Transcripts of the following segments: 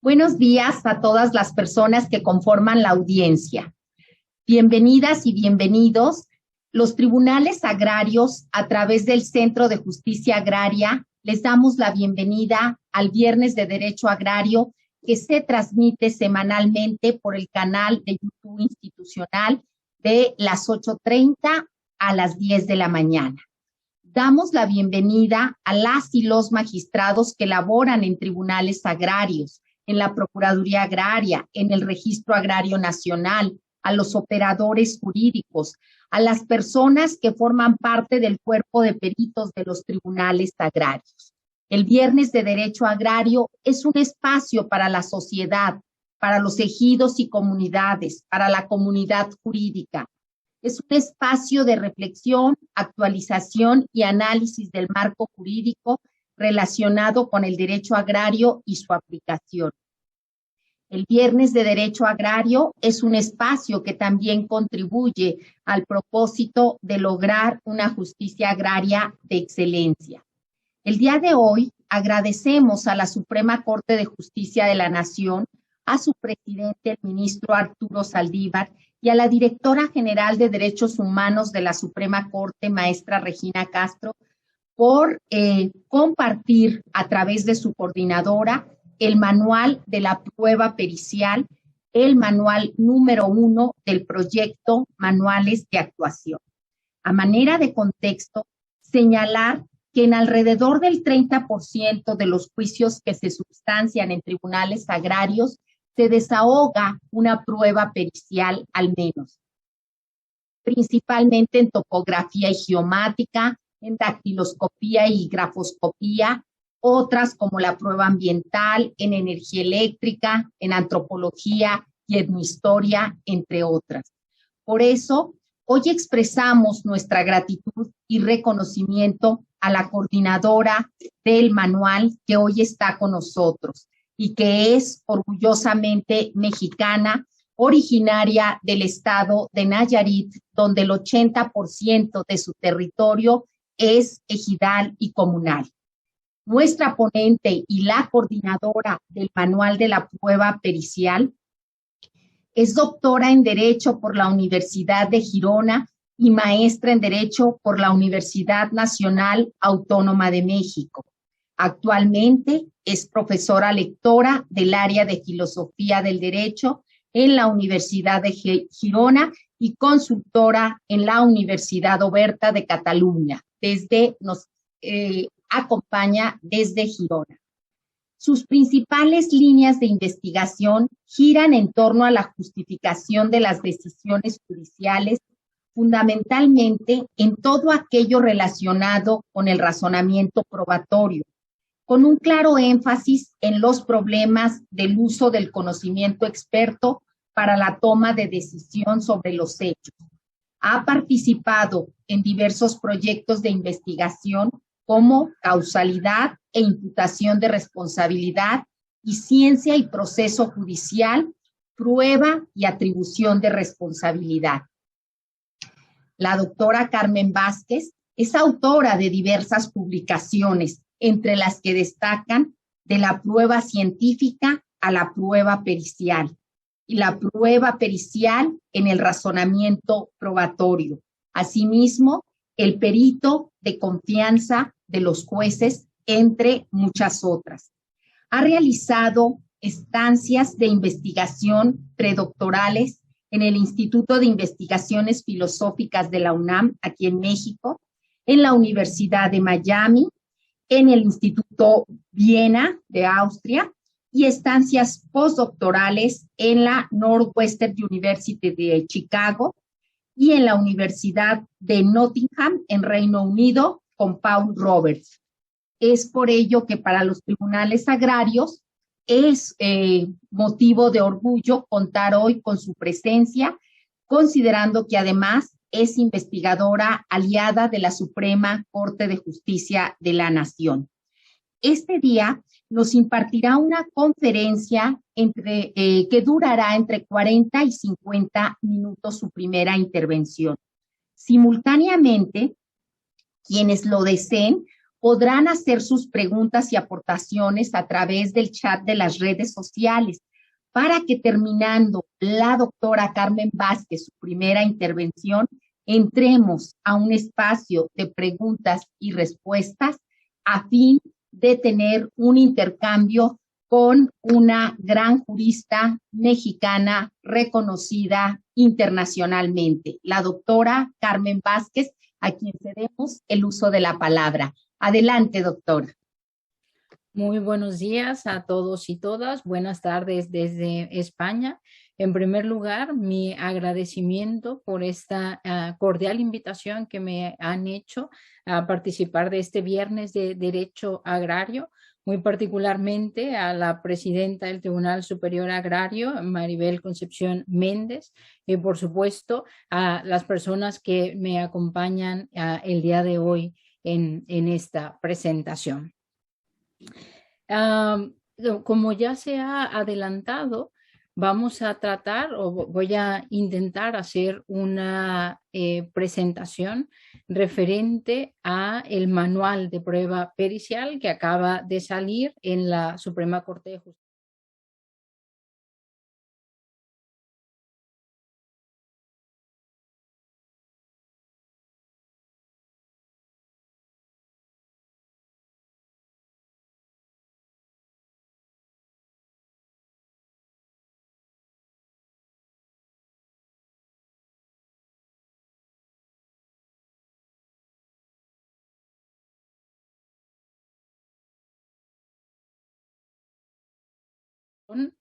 Buenos días a todas las personas que conforman la audiencia. Bienvenidas y bienvenidos. Los tribunales agrarios, a través del Centro de Justicia Agraria, les damos la bienvenida al Viernes de Derecho Agrario, que se transmite semanalmente por el canal de YouTube institucional de las 8:30 a las 10 de la mañana. Damos la bienvenida a las y los magistrados que laboran en tribunales agrarios, en la Procuraduría Agraria, en el Registro Agrario Nacional, a los operadores jurídicos, a las personas que forman parte del cuerpo de peritos de los tribunales agrarios. El Viernes de Derecho Agrario es un espacio para la sociedad, para los ejidos y comunidades, para la comunidad jurídica. Es un espacio de reflexión, actualización y análisis del marco jurídico relacionado con el derecho agrario y su aplicación. El Viernes de Derecho Agrario es un espacio que también contribuye al propósito de lograr una justicia agraria de excelencia. El día de hoy agradecemos a la Suprema Corte de Justicia de la Nación, a su presidente, el ministro Arturo Saldívar, y a la directora general de Derechos Humanos de la Suprema Corte, maestra Regina Castro, por compartir a través de su coordinadora el manual de la prueba pericial, el manual número 1 del proyecto Manuales de Actuación. A manera de contexto, señalar que en alrededor del 30% de los juicios que se substancian en tribunales agrarios se desahoga una prueba pericial al menos, principalmente en topografía y geomática, en dactiloscopía y grafoscopía, otras como la prueba ambiental, en energía eléctrica, en antropología y etnohistoria, entre otras. Por eso, hoy expresamos nuestra gratitud y reconocimiento a la coordinadora del manual que hoy está con nosotros y que es orgullosamente mexicana, originaria del estado de Nayarit, donde el 80% de su territorio es ejidal y comunal. Nuestra ponente y la coordinadora del manual de la prueba pericial es doctora en Derecho por la Universidad de Girona y maestra en Derecho por la Universidad Nacional Autónoma de México. Actualmente es profesora lectora del área de Filosofía del Derecho en la Universidad de Girona y consultora en la Universidad Oberta de Cataluña. Nos acompaña desde Girona. Sus principales líneas de investigación giran en torno a la justificación de las decisiones judiciales, fundamentalmente en todo aquello relacionado con el razonamiento probatorio, con un claro énfasis en los problemas del uso del conocimiento experto para la toma de decisión sobre los hechos. Ha participado en diversos proyectos de investigación como causalidad e imputación de responsabilidad y ciencia y proceso judicial, prueba y atribución de responsabilidad. La doctora Carmen Vázquez es autora de diversas publicaciones, entre las que destacan de la prueba científica a la prueba pericial y la prueba pericial en el razonamiento probatorio. Asimismo, el perito de confianza de los jueces, entre muchas otras. Ha realizado estancias de investigación predoctorales en el Instituto de Investigaciones Filosóficas de la UNAM, aquí en México, en la Universidad de Miami, en el Instituto Viena de Austria y estancias postdoctorales en la Northwestern University de Chicago y en la Universidad de Nottingham, en Reino Unido, con Paul Roberts. Es por ello que para los tribunales agrarios es motivo de orgullo contar hoy con su presencia, considerando que además es investigadora aliada de la Suprema Corte de Justicia de la Nación. Este día nos impartirá una conferencia que durará entre 40 y 50 minutos su primera intervención. Simultáneamente, quienes lo deseen Podrán hacer sus preguntas y aportaciones a través del chat de las redes sociales para que terminando la doctora Carmen Vázquez su primera intervención, entremos a un espacio de preguntas y respuestas a fin de tener un intercambio con una gran jurista mexicana reconocida internacionalmente, la doctora Carmen Vázquez, a quien cedemos el uso de la palabra. Adelante, doctora. Muy buenos días a todos y todas. Buenas tardes desde España. En primer lugar, mi agradecimiento por esta cordial invitación que me han hecho a participar de este viernes de Derecho Agrario, muy particularmente a la presidenta del Tribunal Superior Agrario, Maribel Concepción Méndez, y por supuesto a las personas que me acompañan el día de hoy en esta presentación. Como ya se ha adelantado, vamos a tratar o voy a intentar hacer una presentación referente a el manual de prueba pericial que acaba de salir en la Suprema Corte de Justicia.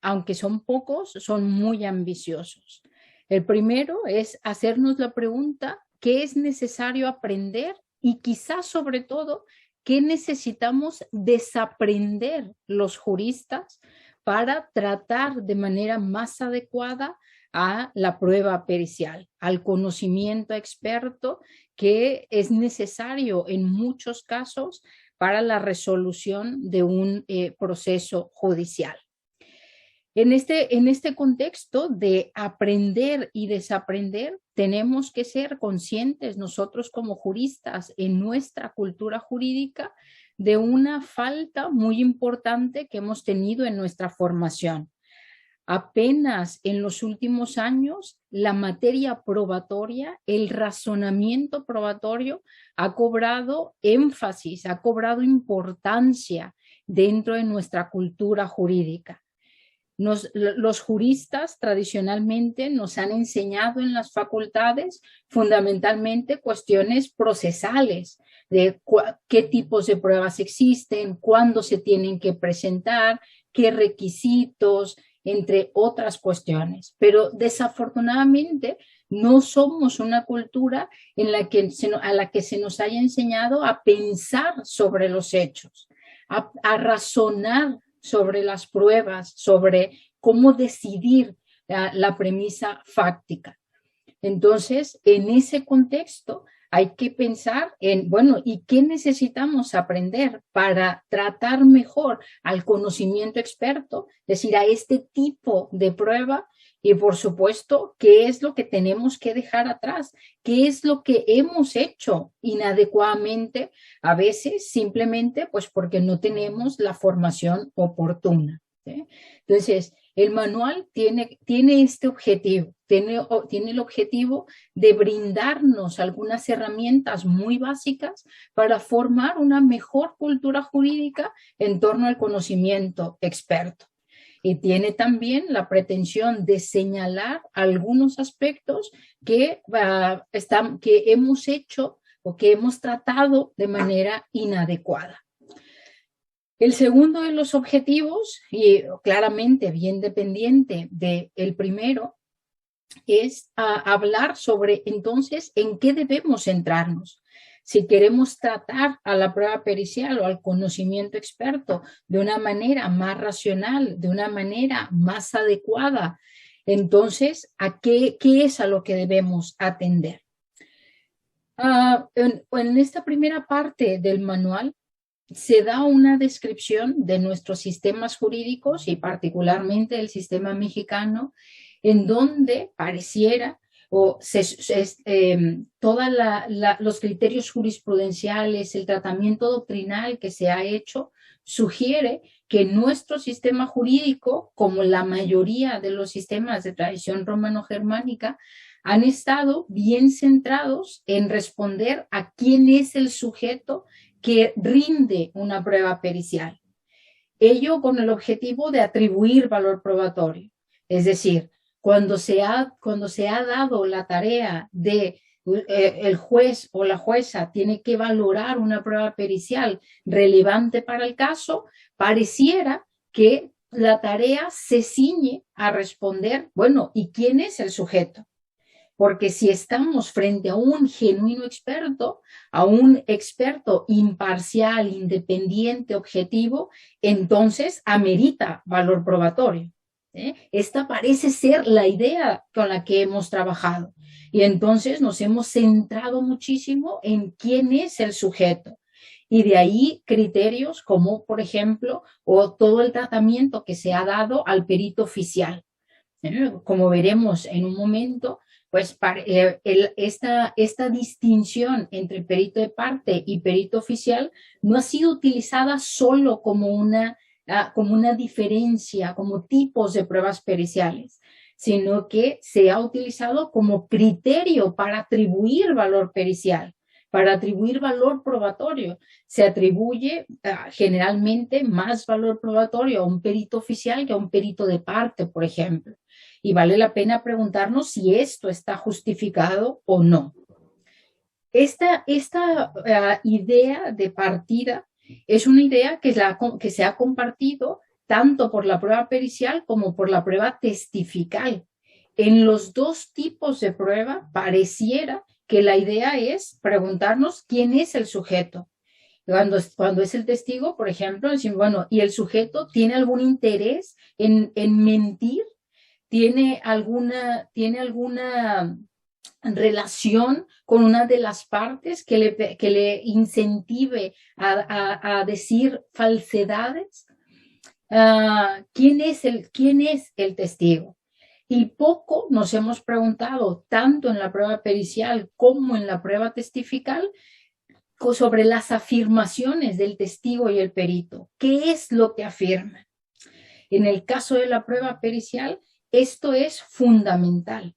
Aunque son pocos, son muy ambiciosos. El primero es hacernos la pregunta, ¿qué es necesario aprender? Y quizás sobre todo, ¿qué necesitamos desaprender los juristas para tratar de manera más adecuada a la prueba pericial, al conocimiento experto que es necesario en muchos casos para la resolución de un proceso judicial? En este contexto de aprender y desaprender, tenemos que ser conscientes nosotros como juristas en nuestra cultura jurídica de una falta muy importante que hemos tenido en nuestra formación. Apenas en los últimos años, la materia probatoria, el razonamiento probatorio ha cobrado énfasis, ha cobrado importancia dentro de nuestra cultura jurídica. Los juristas tradicionalmente nos han enseñado en las facultades fundamentalmente cuestiones procesales, de qué tipos de pruebas existen, cuándo se tienen que presentar, qué requisitos, entre otras cuestiones. Pero desafortunadamente no somos una cultura en la que a la que se nos haya enseñado a pensar sobre los hechos, a razonar sobre las pruebas, sobre cómo decidir la premisa fáctica. Entonces, en ese contexto hay que pensar en, bueno, ¿y qué necesitamos aprender para tratar mejor al conocimiento experto? Es decir, a este tipo de prueba y, por supuesto, ¿qué es lo que tenemos que dejar atrás? ¿Qué es lo que hemos hecho inadecuadamente? A veces simplemente pues porque no tenemos la formación oportuna, ¿sí? Entonces, el manual tiene este objetivo, tiene el objetivo de brindarnos algunas herramientas muy básicas para formar una mejor cultura jurídica en torno al conocimiento experto. Y tiene también la pretensión de señalar algunos aspectos que hemos hecho o que hemos tratado de manera inadecuada. El segundo de los objetivos, y claramente bien dependiente del primero, es hablar sobre entonces en qué debemos centrarnos. Si queremos tratar a la prueba pericial o al conocimiento experto de una manera más racional, de una manera más adecuada, entonces, ¿a qué es a lo que debemos atender? En esta primera parte del manual, se da una descripción de nuestros sistemas jurídicos y particularmente el sistema mexicano, en donde pareciera todos los criterios jurisprudenciales, el tratamiento doctrinal que se ha hecho, sugiere que nuestro sistema jurídico, como la mayoría de los sistemas de tradición romano-germánica, han estado bien centrados en responder a quién es el sujeto que rinde una prueba pericial. Ello con el objetivo de atribuir valor probatorio. Es decir, cuando se ha dado la tarea de el juez o la jueza tiene que valorar una prueba pericial relevante para el caso, pareciera que la tarea se ciñe a responder, bueno, ¿y quién es el sujeto? Porque si estamos frente a un genuino experto, a un experto imparcial, independiente, objetivo, entonces amerita valor probatorio. Esta parece ser la idea con la que hemos trabajado. Y entonces nos hemos centrado muchísimo en quién es el sujeto. Y de ahí criterios como, por ejemplo, o todo el tratamiento que se ha dado al perito oficial. Como veremos en un momento, pues esta distinción entre perito de parte y perito oficial no ha sido utilizada solo como una diferencia, como tipos de pruebas periciales, sino que se ha utilizado como criterio para atribuir valor pericial, para atribuir valor probatorio. Se atribuye generalmente más valor probatorio a un perito oficial que a un perito de parte, por ejemplo. Y vale la pena preguntarnos si esto está justificado o no. Esta idea de partida es una idea que se ha compartido tanto por la prueba pericial como por la prueba testifical. En los dos tipos de prueba pareciera que la idea es preguntarnos quién es el sujeto. Cuando es el testigo, por ejemplo, decimos, bueno, ¿y el sujeto tiene algún interés en mentir? ¿Tiene alguna relación con una de las partes que le incentive a decir falsedades? ¿Quién es el testigo? Y poco nos hemos preguntado, tanto en la prueba pericial como en la prueba testifical, sobre las afirmaciones del testigo y el perito. ¿Qué es lo que afirman? En el caso de la prueba pericial, esto es fundamental.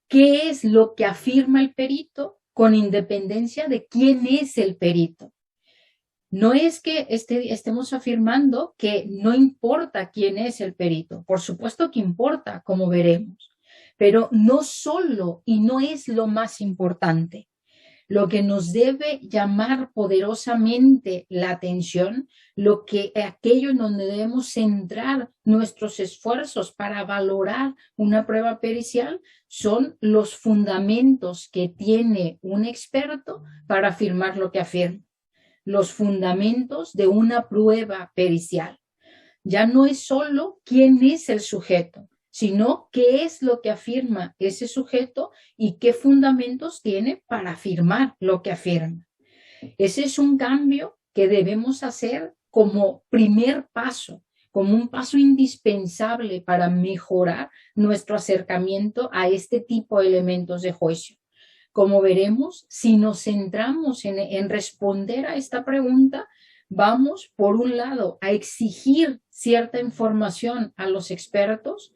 ¿Qué es lo que afirma el perito con independencia de quién es el perito? No es que estemos afirmando que no importa quién es el perito. Por supuesto que importa, como veremos. Pero no solo y no es lo más importante. Lo que nos debe llamar poderosamente la atención, aquello en donde debemos centrar nuestros esfuerzos para valorar una prueba pericial, son los fundamentos que tiene un experto para afirmar lo que afirma. Los fundamentos de una prueba pericial. Ya no es solo quién es el sujeto, sino qué es lo que afirma ese sujeto y qué fundamentos tiene para afirmar lo que afirma. Ese es un cambio que debemos hacer como primer paso, como un paso indispensable para mejorar nuestro acercamiento a este tipo de elementos de juicio. Como veremos, si nos centramos en responder a esta pregunta, vamos, por un lado, a exigir cierta información a los expertos,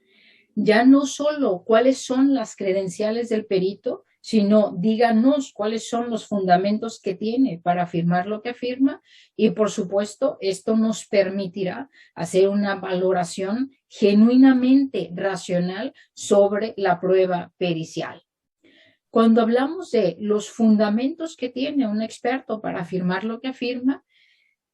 ya no solo cuáles son las credenciales del perito, sino díganos cuáles son los fundamentos que tiene para afirmar lo que afirma y, por supuesto, esto nos permitirá hacer una valoración genuinamente racional sobre la prueba pericial. Cuando hablamos de los fundamentos que tiene un experto para afirmar lo que afirma,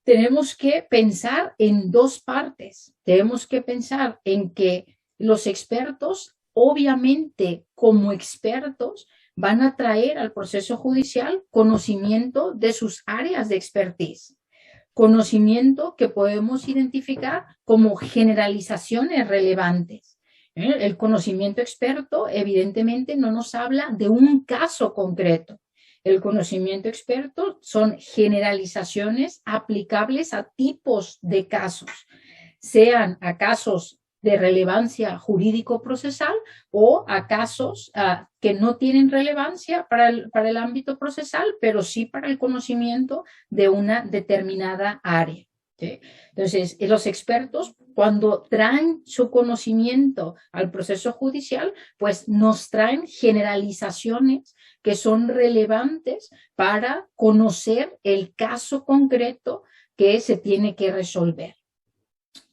tenemos que pensar en dos partes. Tenemos que pensar en que los expertos, obviamente, como expertos, van a traer al proceso judicial conocimiento de sus áreas de expertise, conocimiento que podemos identificar como generalizaciones relevantes. El conocimiento experto, evidentemente, no nos habla de un caso concreto. El conocimiento experto son generalizaciones aplicables a tipos de casos, sean a casos de relevancia jurídico-procesal o a casos que no tienen relevancia para el ámbito procesal, pero sí para el conocimiento de una determinada área. ¿Sí? Entonces, los expertos, cuando traen su conocimiento al proceso judicial, pues nos traen generalizaciones que son relevantes para conocer el caso concreto que se tiene que resolver.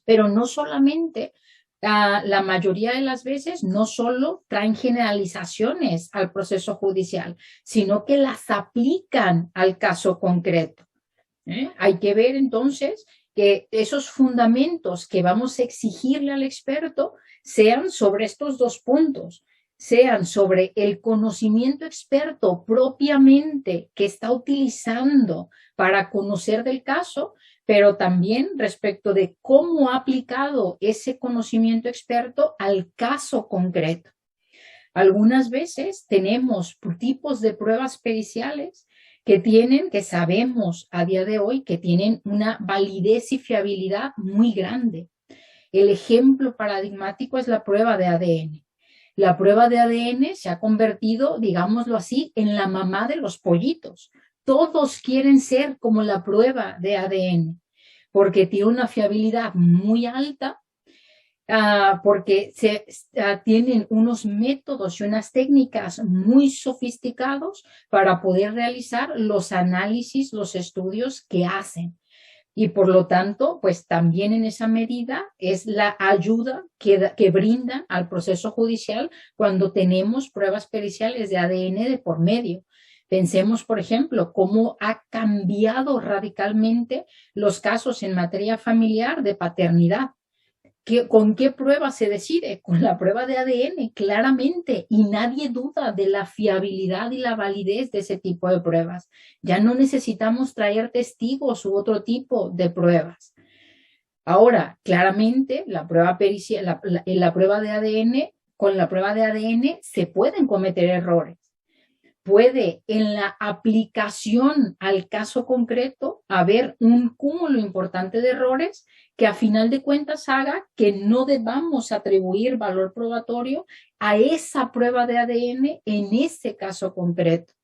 Pero no solamente, la mayoría de las veces, no solo traen generalizaciones al proceso judicial, sino que las aplican al caso concreto. Hay que ver entonces que esos fundamentos que vamos a exigirle al experto sean sobre estos dos puntos, sean sobre el conocimiento experto propiamente que está utilizando para conocer del caso, pero también respecto de cómo ha aplicado ese conocimiento experto al caso concreto. Algunas veces tenemos tipos de pruebas periciales que sabemos a día de hoy que tienen una validez y fiabilidad muy grande. El ejemplo paradigmático es la prueba de ADN. La prueba de ADN se ha convertido, digámoslo así, en la mamá de los pollitos. Todos quieren ser como la prueba de ADN, porque tiene una fiabilidad muy alta, porque tienen unos métodos y unas técnicas muy sofisticados para poder realizar los análisis, los estudios que hacen. Y por lo tanto, pues también en esa medida es la ayuda que brindan al proceso judicial cuando tenemos pruebas periciales de ADN de por medio. Pensemos, por ejemplo, cómo ha cambiado radicalmente los casos en materia familiar de paternidad. ¿Con qué prueba se decide? Con la prueba de ADN, claramente, y nadie duda de la fiabilidad y la validez de ese tipo de pruebas. Ya no necesitamos traer testigos u otro tipo de pruebas. Ahora, claramente, la prueba pericial, la prueba de ADN, con la prueba de ADN se pueden cometer errores. Puede en la aplicación al caso concreto haber un cúmulo importante de errores que a final de cuentas haga que no debamos atribuir valor probatorio a esa prueba de ADN en ese caso concreto.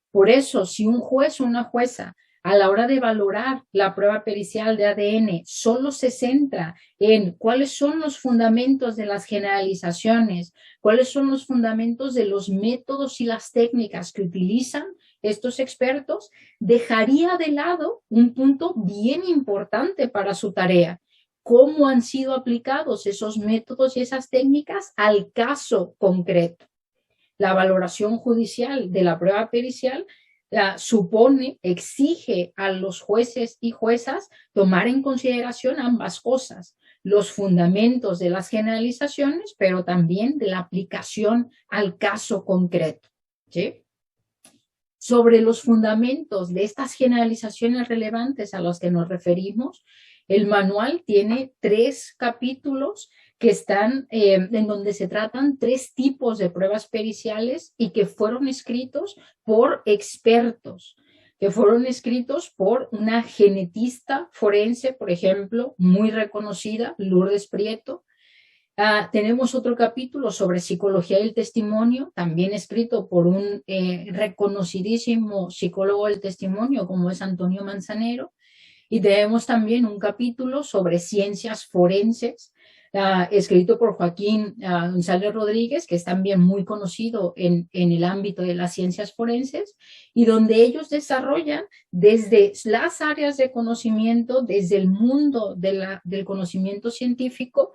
Por eso, si un juez o una jueza a la hora de valorar la prueba pericial de ADN solo se centra en cuáles son los fundamentos de las generalizaciones, cuáles son los fundamentos de los métodos y las técnicas que utilizan estos expertos, dejaría de lado un punto bien importante para su tarea: cómo han sido aplicados esos métodos y esas técnicas al caso concreto. La valoración judicial de la prueba pericial exige a los jueces y juezas tomar en consideración ambas cosas: los fundamentos de las generalizaciones, pero también de la aplicación al caso concreto. ¿Sí? Sobre los fundamentos de estas generalizaciones relevantes a los que nos referimos, el manual tiene 3 capítulos que están en donde se tratan 3 tipos de pruebas periciales y que fueron escritos por expertos, que fueron escritos por una genetista forense, por ejemplo, muy reconocida, Lourdes Prieto. Tenemos otro capítulo sobre psicología del testimonio, también escrito por un reconocidísimo psicólogo del testimonio como es Antonio Manzanero. Y tenemos también un capítulo sobre ciencias forenses, escrito por Joaquín González Rodríguez, que es también muy conocido en el ámbito de las ciencias forenses, y donde ellos desarrollan desde las áreas de conocimiento, desde el mundo del conocimiento científico,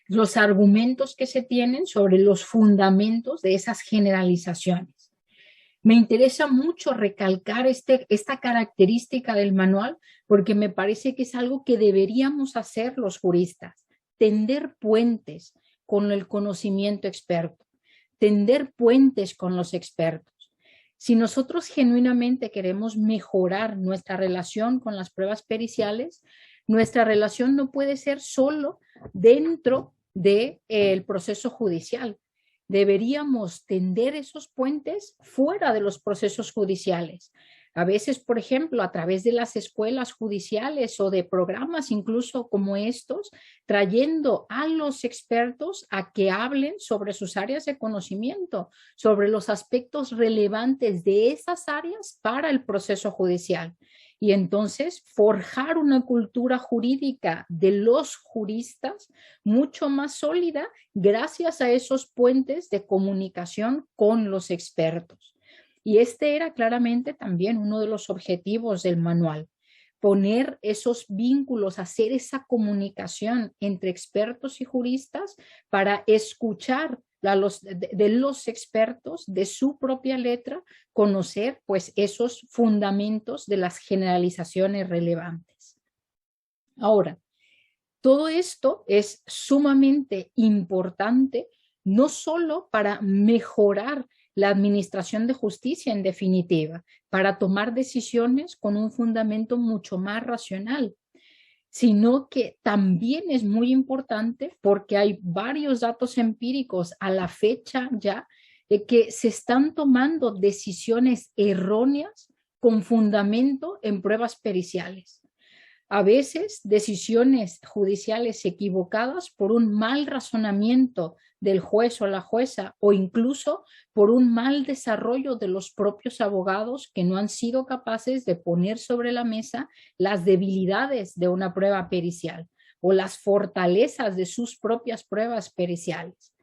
los argumentos que se tienen sobre los fundamentos de esas generalizaciones. Me interesa mucho recalcar esta característica del manual porque me parece que es algo que deberíamos hacer los juristas: tender puentes con el conocimiento experto, tender puentes con los expertos. Si nosotros genuinamente queremos mejorar nuestra relación con las pruebas periciales, nuestra relación no puede ser solo dentro del proceso judicial. Deberíamos tender esos puentes fuera de los procesos judiciales. A veces, por ejemplo, a través de las escuelas judiciales o de programas incluso como estos, trayendo a los expertos a que hablen sobre sus áreas de conocimiento, sobre los aspectos relevantes de esas áreas para el proceso judicial. Y entonces forjar una cultura jurídica de los juristas mucho más sólida gracias a esos puentes de comunicación con los expertos. Y este era claramente también uno de los objetivos del manual, poner esos vínculos, hacer esa comunicación entre expertos y juristas para escuchar de los expertos, de su propia letra, conocer pues esos fundamentos de las generalizaciones relevantes. Ahora, todo esto es sumamente importante, no solo para mejorar la administración de justicia en definitiva, para tomar decisiones con un fundamento mucho más racional, sino que también es muy importante porque hay varios datos empíricos a la fecha ya de que se están tomando decisiones erróneas con fundamento en pruebas periciales. A veces decisiones judiciales equivocadas por un mal razonamiento del juez o la jueza o incluso por un mal desarrollo de los propios abogados que no han sido capaces de poner sobre la mesa las debilidades de una prueba pericial o las fortalezas de sus propias pruebas periciales.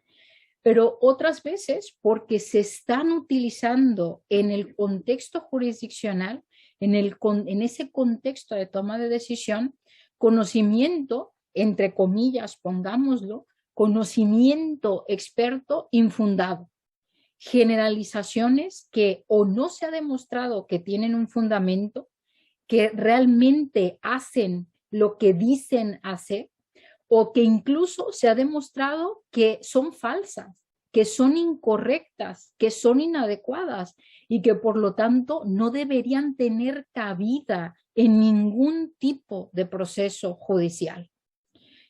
Pero otras veces porque se están utilizando en el contexto jurisdiccional, en ese contexto de toma de decisión, conocimiento, entre comillas, pongámoslo, conocimiento experto infundado. Generalizaciones que o no se ha demostrado que tienen un fundamento, que realmente hacen lo que dicen hacer, o que incluso se ha demostrado que son falsas, que son incorrectas, que son inadecuadas y que por lo tanto no deberían tener cabida en ningún tipo de proceso judicial.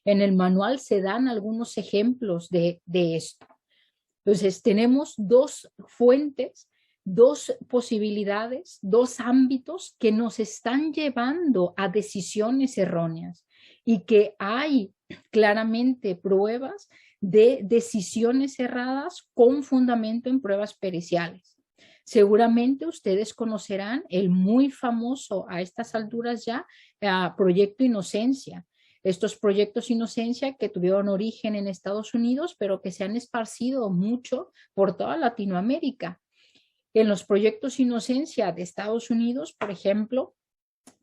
En el manual se dan algunos ejemplos de esto. Entonces tenemos dos fuentes, dos posibilidades, dos ámbitos que nos están llevando a decisiones erróneas y que hay claramente pruebas de decisiones erradas con fundamento en pruebas periciales. Seguramente ustedes conocerán el muy famoso a estas alturas ya Proyecto Inocencia. Estos proyectos Inocencia que tuvieron origen en Estados Unidos, pero que se han esparcido mucho por toda Latinoamérica. En los proyectos Inocencia de Estados Unidos, por ejemplo,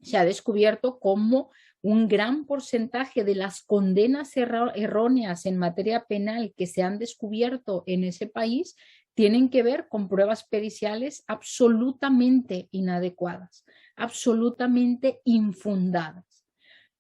se ha descubierto cómo un gran porcentaje de las condenas erróneas en materia penal que se han descubierto en ese país tienen que ver con pruebas periciales absolutamente inadecuadas, absolutamente infundadas.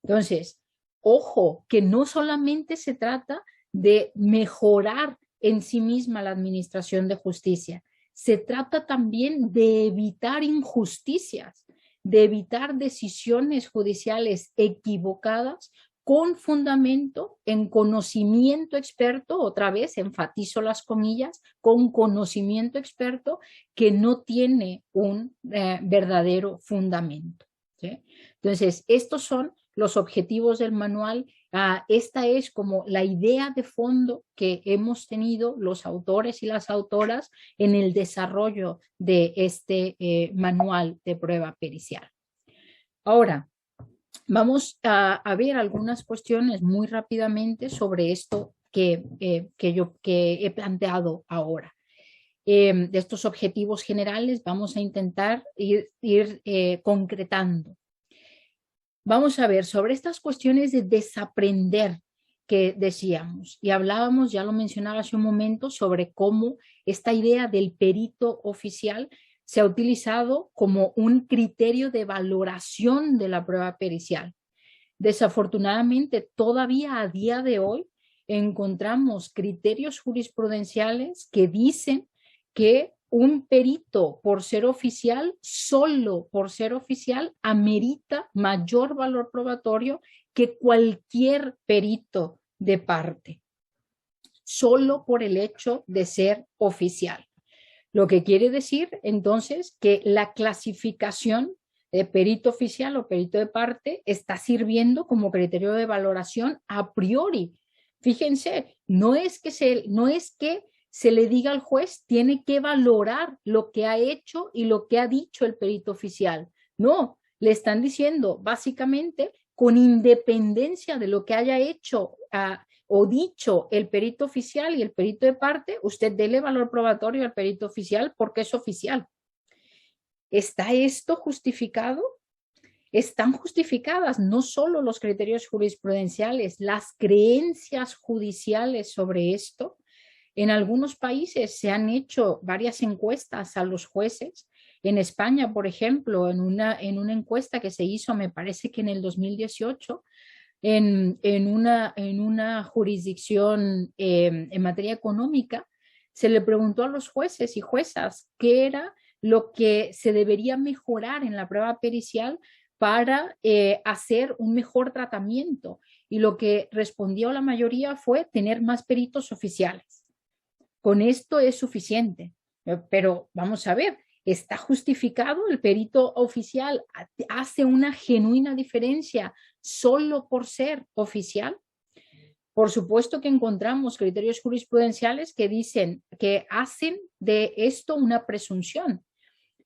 Entonces, ojo, que no solamente se trata de mejorar en sí misma la administración de justicia, se trata también de evitar injusticias, de evitar decisiones judiciales equivocadas con fundamento en conocimiento experto, otra vez enfatizo las comillas, con conocimiento experto que no tiene un verdadero fundamento, ¿sí? Entonces, estos son los objetivos del manual. Esta es como la idea de fondo que hemos tenido los autores y las autoras en el desarrollo de este manual de prueba pericial. Ahora, vamos a ver algunas cuestiones muy rápidamente sobre esto que he planteado ahora. De estos objetivos generales vamos a intentar ir concretando. Vamos a ver sobre estas cuestiones de desaprender que decíamos y hablábamos, ya lo mencionaba hace un momento, sobre cómo esta idea del perito oficial se ha utilizado como un criterio de valoración de la prueba pericial. Desafortunadamente, todavía a día de hoy encontramos criterios jurisprudenciales que dicen que un perito, por ser oficial, solo por ser oficial, amerita mayor valor probatorio que cualquier perito de parte, solo por el hecho de ser oficial. Lo que quiere decir entonces que la clasificación de perito oficial o perito de parte está sirviendo como criterio de valoración a priori. Fíjense, no es que se le diga al juez, tiene que valorar lo que ha hecho y lo que ha dicho el perito oficial. No, le están diciendo básicamente, con independencia de lo que haya hecho o dicho el perito oficial y el perito de parte, usted dele valor probatorio al perito oficial porque es oficial. ¿Está esto justificado? Están justificadas no solo los criterios jurisprudenciales, las creencias judiciales sobre esto. En algunos países se han hecho varias encuestas a los jueces. En España, por ejemplo, en una encuesta que se hizo, me parece que en el 2018, en una jurisdicción en materia económica, se le preguntó a los jueces y juezas qué era lo que se debería mejorar en la prueba pericial para hacer un mejor tratamiento. Y lo que respondió la mayoría fue tener más peritos oficiales. Con esto es suficiente, pero vamos a ver, ¿está justificado? ¿El perito oficial hace una genuina diferencia solo por ser oficial? Por supuesto que encontramos criterios jurisprudenciales que dicen que hacen de esto una presunción.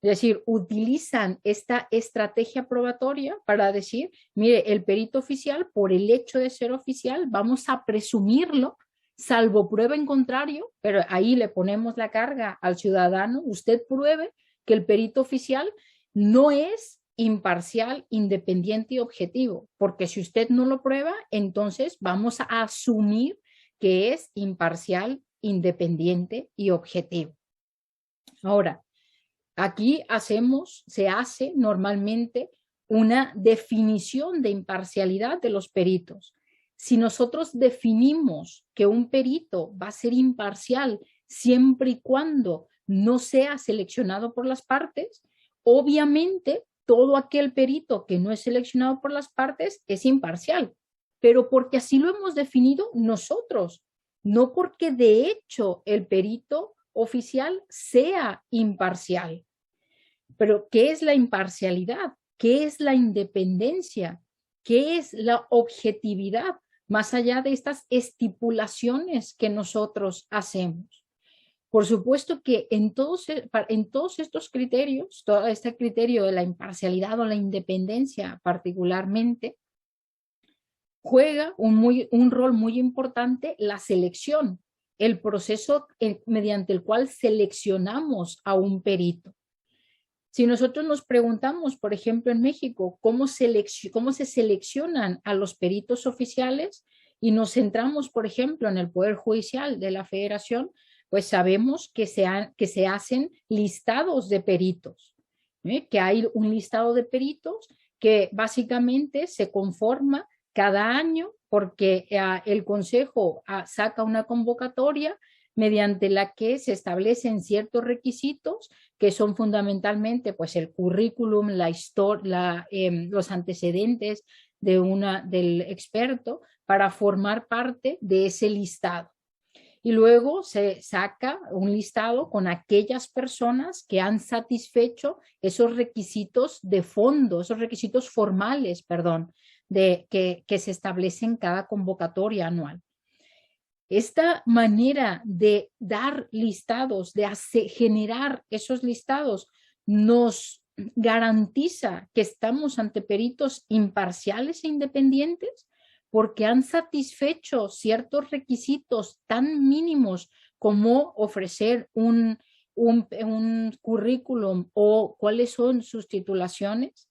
Es decir, utilizan esta estrategia probatoria para decir, mire, el perito oficial, por el hecho de ser oficial, vamos a presumirlo, salvo prueba en contrario, pero ahí le ponemos la carga al ciudadano, usted pruebe que el perito oficial no es imparcial, independiente y objetivo, porque si usted no lo prueba, entonces vamos a asumir que es imparcial, independiente y objetivo. Ahora, aquí se hace normalmente una definición de imparcialidad de los peritos. Si nosotros definimos que un perito va a ser imparcial siempre y cuando no sea seleccionado por las partes, obviamente todo aquel perito que no es seleccionado por las partes es imparcial, pero porque así lo hemos definido nosotros, no porque de hecho el perito oficial sea imparcial. Pero ¿qué es la imparcialidad? ¿Qué es la independencia? ¿Qué es la objetividad? Más allá de estas estipulaciones que nosotros hacemos. Por supuesto que en todos estos criterios, todo este criterio de la imparcialidad o la independencia particularmente, juega un rol muy importante la selección, el proceso mediante el cual seleccionamos a un perito. Si nosotros nos preguntamos, por ejemplo, en México, cómo se seleccionan a los peritos oficiales y nos centramos, por ejemplo, en el Poder Judicial de la Federación, pues sabemos que se hacen listados de peritos, que hay un listado de peritos que básicamente se conforma cada año porque el Consejo saca una convocatoria mediante la que se establecen ciertos requisitos que son fundamentalmente pues el currículum, la historia, los antecedentes del experto para formar parte de ese listado. Y luego se saca un listado con aquellas personas que han satisfecho esos requisitos de fondo, esos requisitos formales, perdón, que se establecen cada convocatoria anual. Esta manera de dar listados, de generar esos listados, nos garantiza que estamos ante peritos imparciales e independientes porque han satisfecho ciertos requisitos tan mínimos como ofrecer un currículum o cuáles son sus titulaciones.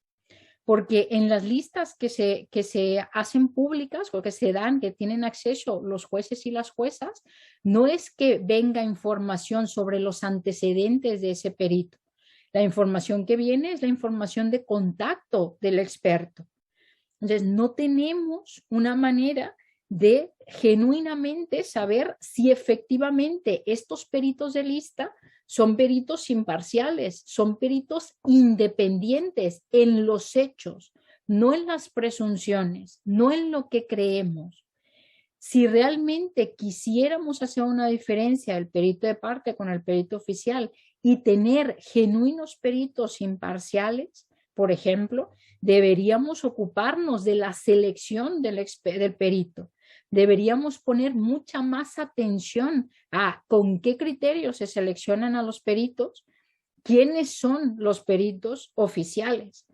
Porque en las listas que se hacen públicas o que se dan, que tienen acceso los jueces y las juezas, no es que venga información sobre los antecedentes de ese perito. La información que viene es la información de contacto del experto. Entonces, no tenemos una manera de genuinamente saber si efectivamente estos peritos de lista son peritos imparciales, son peritos independientes en los hechos, no en las presunciones, no en lo que creemos. Si realmente quisiéramos hacer una diferencia del perito de parte con el perito oficial y tener genuinos peritos imparciales, por ejemplo, deberíamos ocuparnos de la selección del perito. Deberíamos poner mucha más atención a con qué criterios se seleccionan a los peritos, quiénes son los peritos oficiales,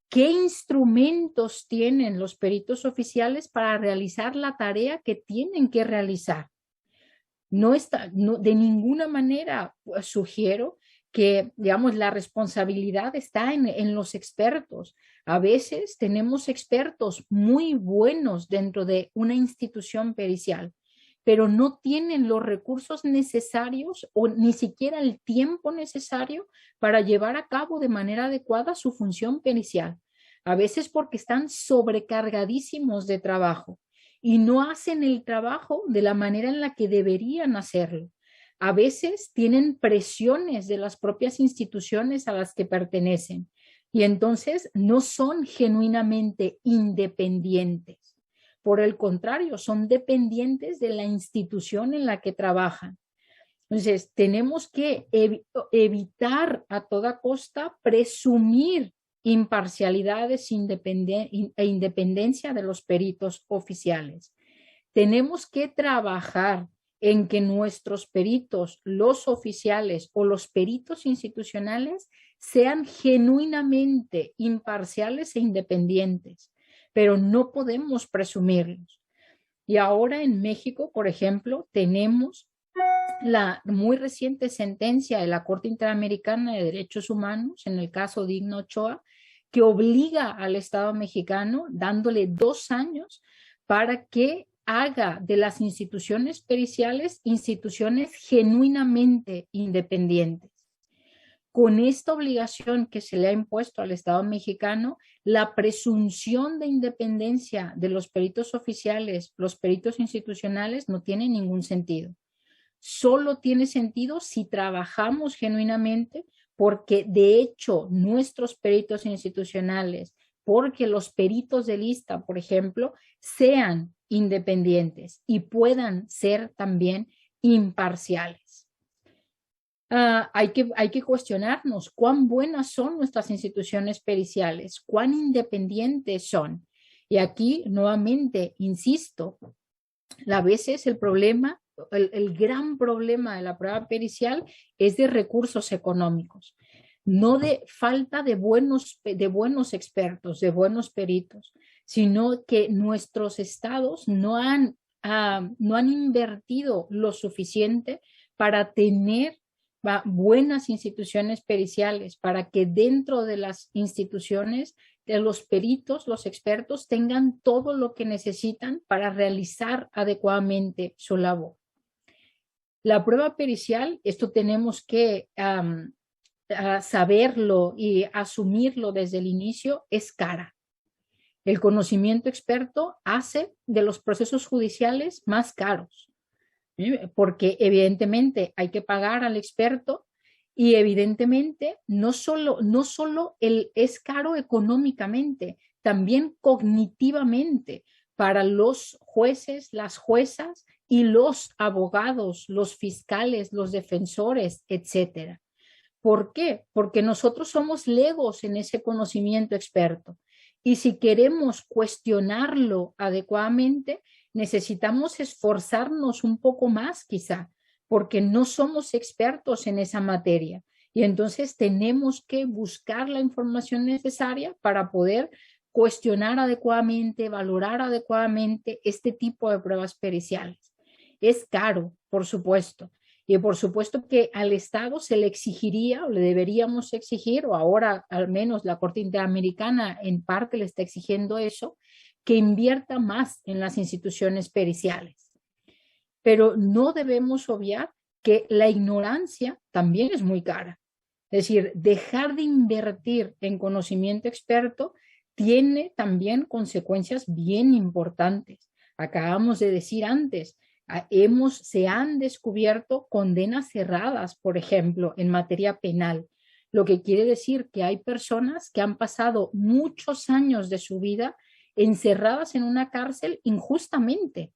qué instrumentos tienen los peritos oficiales para realizar la tarea que tienen que realizar. De ninguna manera sugiero que, digamos, la responsabilidad está en los expertos. A veces tenemos expertos muy buenos dentro de una institución pericial, pero no tienen los recursos necesarios o ni siquiera el tiempo necesario para llevar a cabo de manera adecuada su función pericial. A veces porque están sobrecargadísimos de trabajo y no hacen el trabajo de la manera en la que deberían hacerlo. A veces tienen presiones de las propias instituciones a las que pertenecen y entonces no son genuinamente independientes. Por el contrario, son dependientes de la institución en la que trabajan. Entonces, tenemos que evitar a toda costa presumir imparcialidades e independencia de los peritos oficiales. Tenemos que trabajar en que nuestros peritos, los oficiales o los peritos institucionales, sean genuinamente imparciales e independientes, pero no podemos presumirlos. Y ahora en México, por ejemplo, tenemos la muy reciente sentencia de la Corte Interamericana de Derechos Humanos, en el caso Digna Ochoa, que obliga al Estado mexicano, dándole 2 años para que haga de las instituciones periciales instituciones genuinamente independientes. Con esta obligación que se le ha impuesto al Estado mexicano, la presunción de independencia de los peritos oficiales, los peritos institucionales, no tiene ningún sentido. Solo tiene sentido si trabajamos genuinamente, porque de hecho nuestros peritos institucionales, porque los peritos de lista, por ejemplo, sean independientes y puedan ser también imparciales. Hay que cuestionarnos cuán buenas son nuestras instituciones periciales, cuán independientes son. Y aquí nuevamente insisto, a veces el problema, el gran problema de la prueba pericial es de recursos económicos, no de falta de buenos expertos, de buenos peritos, sino que nuestros estados no han invertido lo suficiente para tener buenas instituciones periciales, para que dentro de las instituciones de los peritos, los expertos, tengan todo lo que necesitan para realizar adecuadamente su labor. La prueba pericial, esto tenemos que saberlo y asumirlo desde el inicio, es cara. El conocimiento experto hace de los procesos judiciales más caros, porque evidentemente hay que pagar al experto y evidentemente no solo es caro económicamente, también cognitivamente para los jueces, las juezas y los abogados, los fiscales, los defensores, etcétera. ¿Por qué? Porque nosotros somos legos en ese conocimiento experto y si queremos cuestionarlo adecuadamente, necesitamos esforzarnos un poco más quizá, porque no somos expertos en esa materia y entonces tenemos que buscar la información necesaria para poder cuestionar adecuadamente, valorar adecuadamente este tipo de pruebas periciales. Es caro, por supuesto, y por supuesto que al Estado se le exigiría o le deberíamos exigir, o ahora al menos la Corte Interamericana en parte le está exigiendo eso, que invierta más en las instituciones periciales. Pero no debemos obviar que la ignorancia también es muy cara. Es decir, dejar de invertir en conocimiento experto tiene también consecuencias bien importantes. Acabamos de decir antes, se han descubierto condenas cerradas, por ejemplo, en materia penal, lo que quiere decir que hay personas que han pasado muchos años de su vida encerradas en una cárcel injustamente.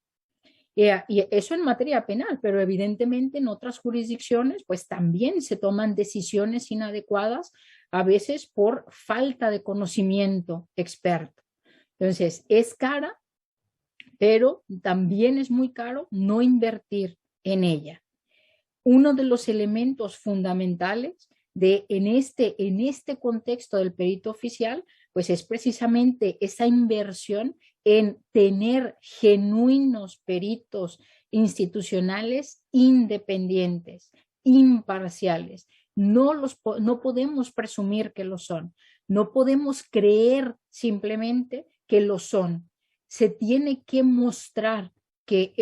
Y eso en materia penal, pero evidentemente en otras jurisdicciones pues también se toman decisiones inadecuadas, a veces por falta de conocimiento experto. Entonces, es cara, pero también es muy caro no invertir en ella. Uno de los elementos fundamentales en este contexto del perito oficial, pues es precisamente esa inversión en tener genuinos peritos institucionales independientes, imparciales. No podemos presumir que lo son, no podemos creer simplemente que lo son. Se tiene que mostrar que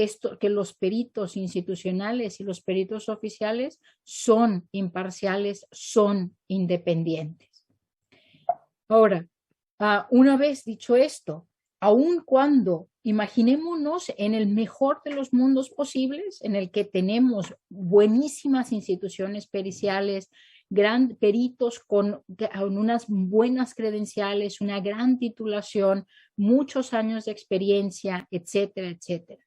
los peritos institucionales y los peritos oficiales son imparciales, son independientes. Ahora, una vez dicho esto, aun cuando imaginémonos en el mejor de los mundos posibles, en el que tenemos buenísimas instituciones periciales, peritos con unas buenas credenciales, una gran titulación, muchos años de experiencia, etcétera, etcétera.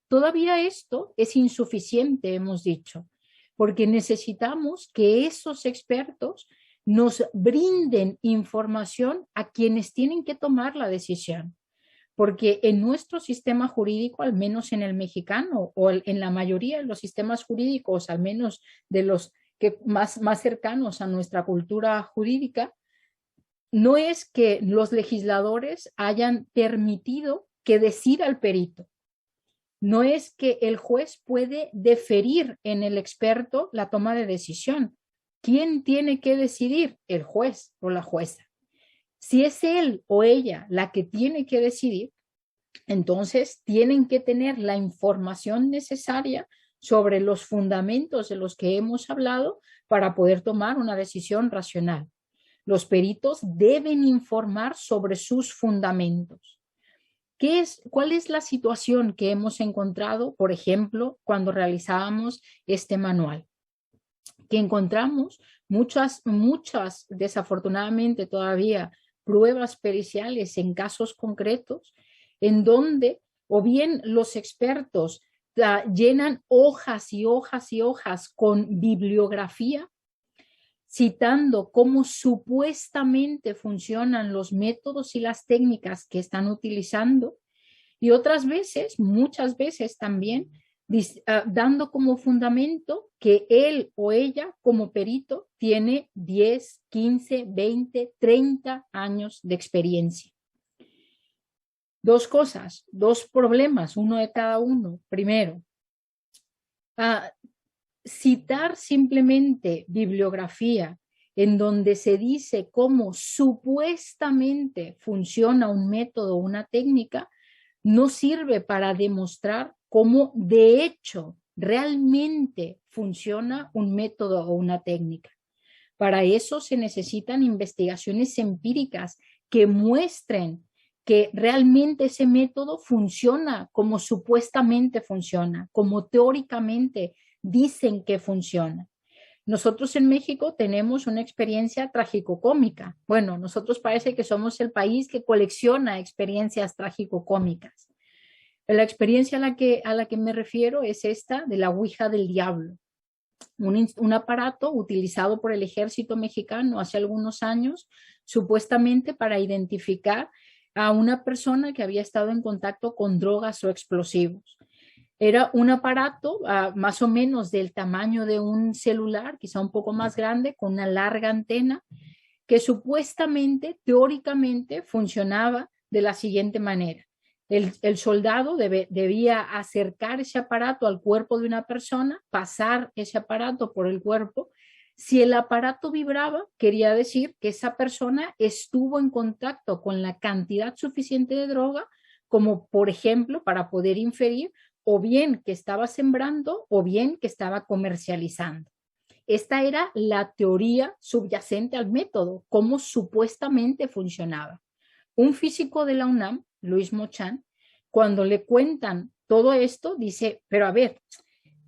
Todavía esto es insuficiente, hemos dicho, porque necesitamos que esos expertos nos brinden información a quienes tienen que tomar la decisión. Porque en nuestro sistema jurídico, al menos en el mexicano o en la mayoría de los sistemas jurídicos, al menos de los que más cercanos a nuestra cultura jurídica, no es que los legisladores hayan permitido que decida el perito. No es que el juez puede deferir en el experto la toma de decisión. ¿Quién tiene que decidir? El juez o la jueza. Si es él o ella la que tiene que decidir, entonces tienen que tener la información necesaria sobre los fundamentos de los que hemos hablado para poder tomar una decisión racional. Los peritos deben informar sobre sus fundamentos. ¿Cuál es la situación que hemos encontrado, por ejemplo, cuando realizábamos este manual? Que encontramos muchas, desafortunadamente todavía, pruebas periciales en casos concretos, en donde o bien los expertos llenan hojas y hojas y hojas con bibliografía, citando cómo supuestamente funcionan los métodos y las técnicas que están utilizando, y otras veces, muchas veces también, dando como fundamento que él o ella como perito tiene 10, 15, 20, 30 años de experiencia. Dos cosas, dos problemas, uno de cada uno. Primero, citar simplemente bibliografía en donde se dice cómo supuestamente funciona un método o una técnica, no sirve para demostrar cómo de hecho realmente funciona un método o una técnica. Para eso se necesitan investigaciones empíricas que muestren que realmente ese método funciona como supuestamente funciona, como teóricamente dicen que funciona. Nosotros en México tenemos una experiencia trágico-cómica. Bueno, nosotros parece que somos el país que colecciona experiencias trágico-cómicas. La experiencia a la que me refiero es esta de la Ouija del Diablo. Un aparato utilizado por el ejército mexicano hace algunos años, supuestamente para identificar a una persona que había estado en contacto con drogas o explosivos. Era un aparato más o menos del tamaño de un celular, quizá un poco más grande, con una larga antena, que supuestamente, teóricamente, funcionaba de la siguiente manera. El soldado debía acercar ese aparato al cuerpo de una persona, pasar ese aparato por el cuerpo. Si el aparato vibraba, quería decir que esa persona estuvo en contacto con la cantidad suficiente de droga, como por ejemplo, para poder inferir o bien que estaba sembrando o bien que estaba comercializando. Esta era la teoría subyacente al método, cómo supuestamente funcionaba. Un físico de la UNAM, Luis Mochán, cuando le cuentan todo esto, dice, pero a ver,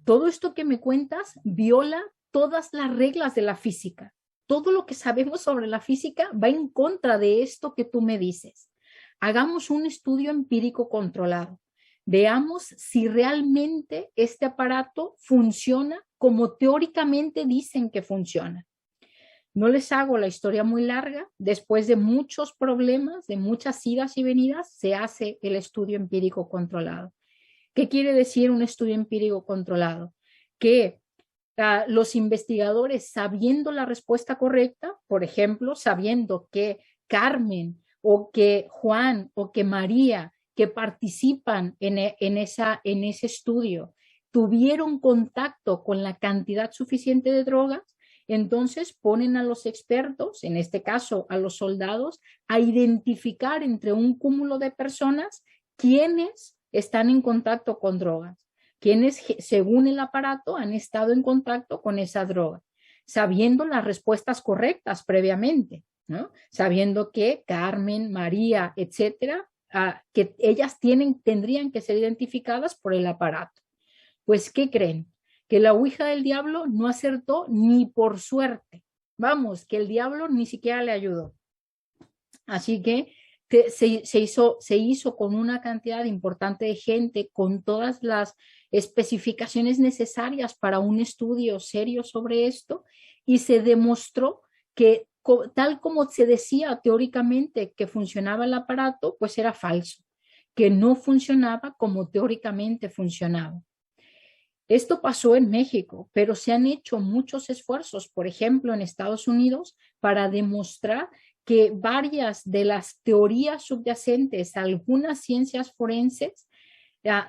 todo esto que me cuentas viola todas las reglas de la física. Todo lo que sabemos sobre la física va en contra de esto que tú me dices. Hagamos un estudio empírico controlado. Veamos si realmente este aparato funciona como teóricamente dicen que funciona. No les hago la historia muy larga. Después de muchos problemas, de muchas idas y venidas, se hace el estudio empírico controlado. ¿Qué quiere decir un estudio empírico controlado? Que los investigadores, sabiendo la respuesta correcta, por ejemplo, sabiendo que Carmen o que Juan o que María que participan en ese estudio tuvieron contacto con la cantidad suficiente de drogas, entonces ponen a los expertos, en este caso a los soldados, a identificar entre un cúmulo de personas quiénes están en contacto con drogas, quienes, según el aparato, han estado en contacto con esa droga, sabiendo las respuestas correctas previamente, ¿no? Sabiendo que Carmen, María, etcétera, que ellas tendrían que ser identificadas por el aparato. Pues, ¿qué creen? Que la ouija del diablo no acertó ni por suerte. Vamos, que el diablo ni siquiera le ayudó. Así que se hizo con una cantidad importante de gente, con todas las especificaciones necesarias para un estudio serio sobre esto, y se demostró que tal como se decía teóricamente que funcionaba el aparato, pues era falso, que no funcionaba como teóricamente funcionaba. Esto pasó en México, pero se han hecho muchos esfuerzos, por ejemplo, en Estados Unidos, para demostrar que varias de las teorías subyacentes a algunas ciencias forenses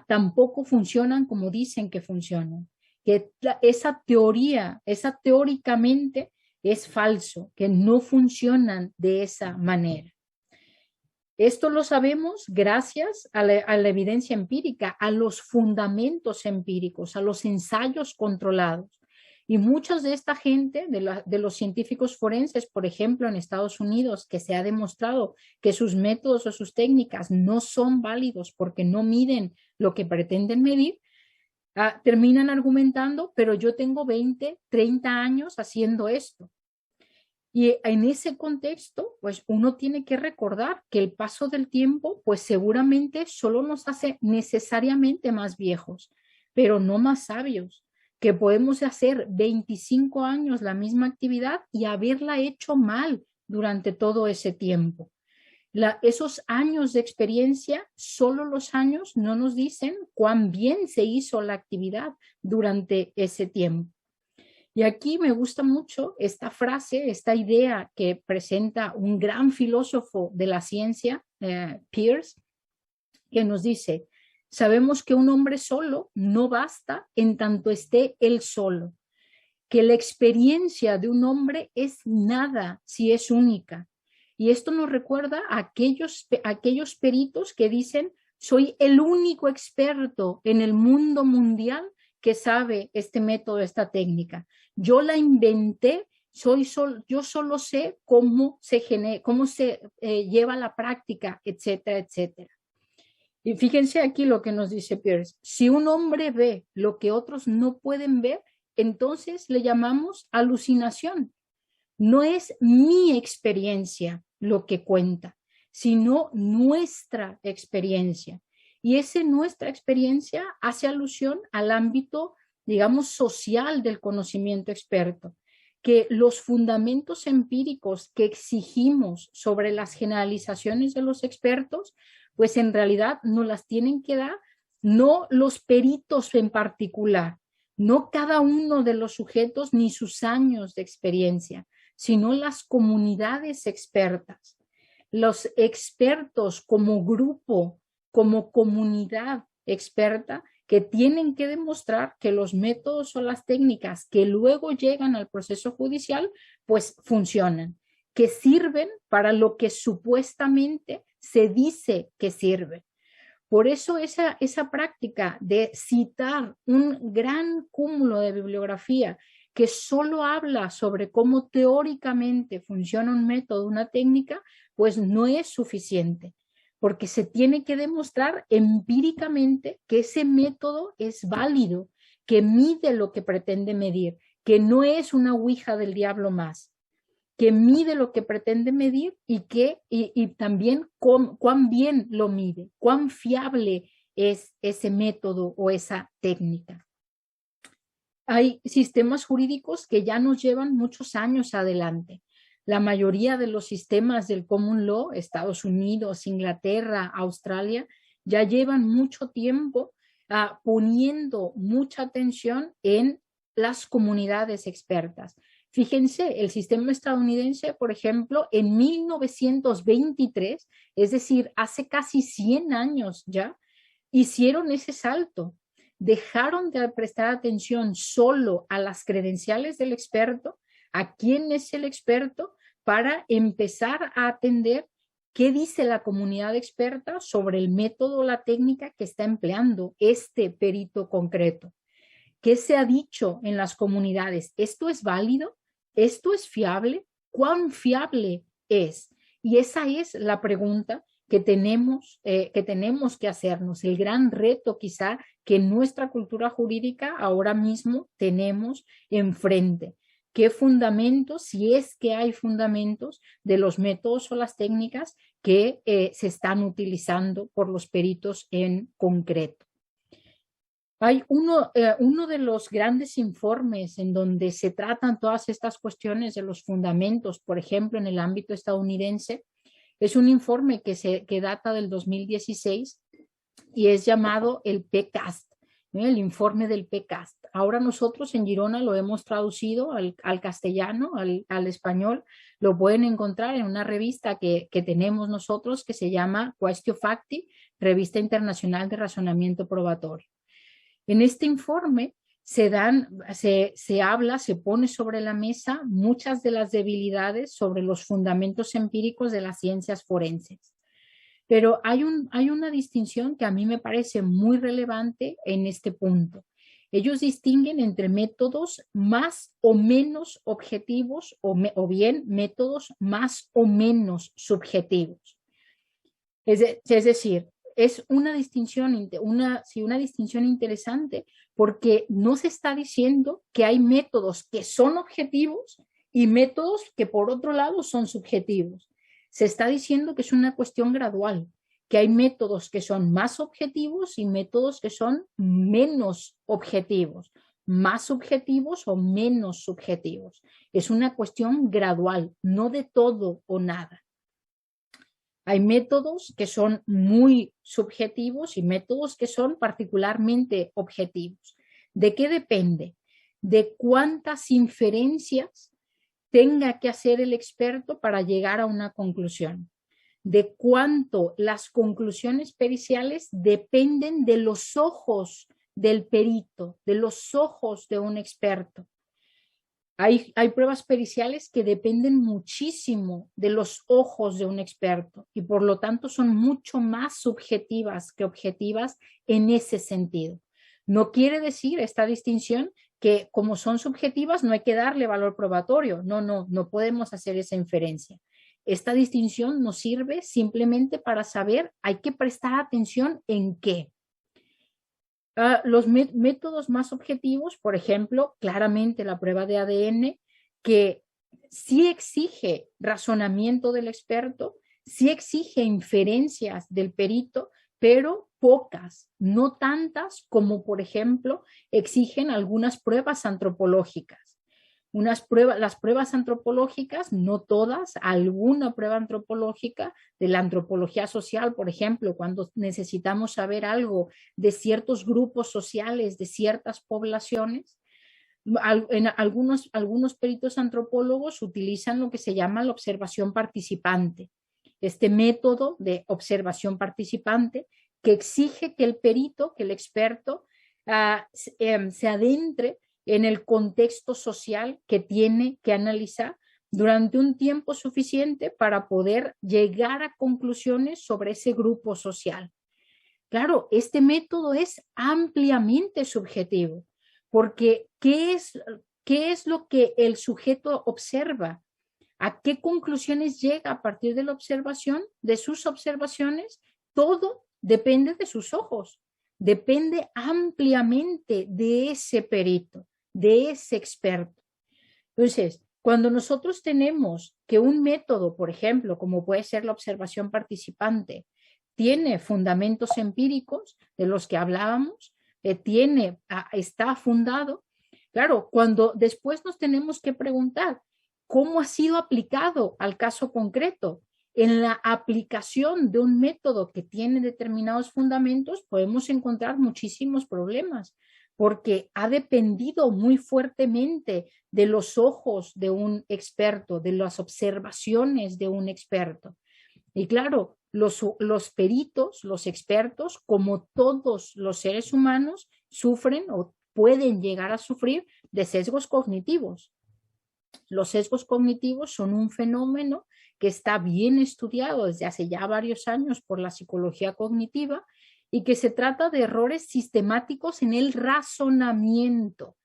tampoco funcionan como dicen que funcionan. Que esa teóricamente es falso, que no funcionan de esa manera. Esto lo sabemos gracias a la evidencia empírica, a los fundamentos empíricos, a los ensayos controlados. Y muchos de esta gente, de los científicos forenses, por ejemplo, en Estados Unidos, que se ha demostrado que sus métodos o sus técnicas no son válidos porque no miden lo que pretenden medir, terminan argumentando, pero yo tengo 20, 30 años haciendo esto. Y en ese contexto, pues uno tiene que recordar que el paso del tiempo, pues seguramente solo nos hace necesariamente más viejos, pero no más sabios, que podemos hacer 25 años la misma actividad y haberla hecho mal durante todo ese tiempo. Esos años de experiencia, solo los años no nos dicen cuán bien se hizo la actividad durante ese tiempo. Y aquí me gusta mucho esta frase, esta idea que presenta un gran filósofo de la ciencia, Peirce, que nos dice: sabemos que un hombre solo no basta en tanto esté él solo, que la experiencia de un hombre es nada si es única. Y esto nos recuerda a aquellos peritos que dicen: soy el único experto en el mundo mundial que sabe este método, esta técnica. Yo la inventé, yo solo sé cómo se lleva a la práctica, etcétera, etcétera. Y fíjense aquí lo que nos dice Peirce: si un hombre ve lo que otros no pueden ver, entonces le llamamos alucinación. No es mi experiencia lo que cuenta, sino nuestra experiencia. Y nuestra experiencia hace alusión al ámbito, digamos, social del conocimiento experto, que los fundamentos empíricos que exigimos sobre las generalizaciones de los expertos, pues en realidad nos las tienen que dar no los peritos en particular, no cada uno de los sujetos ni sus años de experiencia, sino las comunidades expertas. Los expertos como grupo, como comunidad experta, que tienen que demostrar que los métodos o las técnicas que luego llegan al proceso judicial, pues funcionan, que sirven para lo que supuestamente se dice que sirve. Por eso esa práctica de citar un gran cúmulo de bibliografía que solo habla sobre cómo teóricamente funciona un método, una técnica, pues no es suficiente, porque se tiene que demostrar empíricamente que ese método es válido, que mide lo que pretende medir, que no es una ouija del diablo más, que mide lo que pretende medir y también cuán bien lo mide, cuán fiable es ese método o esa técnica. Hay sistemas jurídicos que ya nos llevan muchos años adelante. La mayoría de los sistemas del common law, Estados Unidos, Inglaterra, Australia, ya llevan mucho tiempo poniendo mucha atención en las comunidades expertas. Fíjense, el sistema estadounidense, por ejemplo, en 1923, es decir, hace casi 100 años ya, hicieron ese salto. Dejaron de prestar atención solo a las credenciales del experto, a quién es el experto, para empezar a atender qué dice la comunidad experta sobre el método o la técnica que está empleando este perito concreto. ¿Qué se ha dicho en las comunidades? ¿Esto es válido? ¿Esto es fiable? ¿Cuán fiable es? Y esa es la pregunta que tenemos que hacernos, el gran reto quizá que en nuestra cultura jurídica ahora mismo tenemos enfrente. ¿Qué fundamentos, si es que hay fundamentos, de los métodos o las técnicas que se están utilizando por los peritos en concreto? Hay uno de los grandes informes en donde se tratan todas estas cuestiones de los fundamentos, por ejemplo, en el ámbito estadounidense, es un informe que data del 2016 y es llamado el PCAST, el informe del PCAST. Ahora nosotros en Girona lo hemos traducido al castellano, al español. Lo pueden encontrar en una revista que tenemos nosotros que se llama Quaestio Facti, Revista Internacional de Razonamiento Probatorio. En este informe se pone sobre la mesa muchas de las debilidades sobre los fundamentos empíricos de las ciencias forenses. Pero hay una distinción que a mí me parece muy relevante en este punto. Ellos distinguen entre métodos más o menos objetivos o bien métodos más o menos subjetivos. Es decir, es una distinción interesante porque no se está diciendo que hay métodos que son objetivos y métodos que por otro lado son subjetivos. Se está diciendo que es una cuestión gradual, que hay métodos que son más objetivos y métodos que son menos objetivos, más subjetivos o menos subjetivos. Es una cuestión gradual, no de todo o nada. Hay métodos que son muy subjetivos y métodos que son particularmente objetivos. ¿De qué depende? De cuántas inferencias tenga que hacer el experto para llegar a una conclusión. De cuánto las conclusiones periciales dependen de los ojos del perito, de los ojos de un experto. Hay pruebas periciales que dependen muchísimo de los ojos de un experto y por lo tanto son mucho más subjetivas que objetivas en ese sentido. No quiere decir esta distinción que como son subjetivas no hay que darle valor probatorio. No podemos hacer esa inferencia. Esta distinción nos sirve simplemente para saber, hay que prestar atención en qué. Los métodos más objetivos, por ejemplo, claramente la prueba de ADN, que sí exige razonamiento del experto, sí exige inferencias del perito, pero pocas, no tantas como, por ejemplo, exigen algunas pruebas antropológicas. Las pruebas antropológicas, no todas, alguna prueba antropológica de la antropología social, por ejemplo, cuando necesitamos saber algo de ciertos grupos sociales, de ciertas poblaciones, algunos peritos antropólogos utilizan lo que se llama la observación participante. Este método de observación participante que exige que el perito, que el experto, se adentre en el contexto social que tiene que analizar durante un tiempo suficiente para poder llegar a conclusiones sobre ese grupo social. Claro, este método es ampliamente subjetivo, porque ¿qué es lo que el sujeto observa? ¿A qué conclusiones llega a partir de la observación, de sus observaciones? Todo depende de sus ojos, depende ampliamente de ese perito, de ese experto. Entonces, cuando nosotros tenemos que un método, por ejemplo, como puede ser la observación participante, tiene fundamentos empíricos de los que hablábamos, está fundado. Claro, cuando después nos tenemos que preguntar cómo ha sido aplicado al caso concreto. En la aplicación de un método que tiene determinados fundamentos podemos encontrar muchísimos problemas, porque ha dependido muy fuertemente de los ojos de un experto, de las observaciones de un experto. Y claro, los peritos, los expertos, como todos los seres humanos, sufren o pueden llegar a sufrir de sesgos cognitivos. Los sesgos cognitivos son un fenómeno que está bien estudiado desde hace ya varios años por la psicología cognitiva y que se trata de errores sistemáticos en el razonamiento.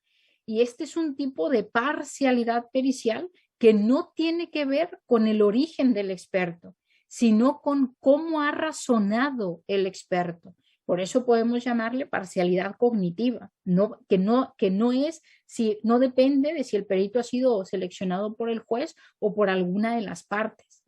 Y este es un tipo de parcialidad pericial que no tiene que ver con el origen del experto, sino con cómo ha razonado el experto. Por eso podemos llamarle parcialidad cognitiva, que no depende de si el perito ha sido seleccionado por el juez o por alguna de las partes.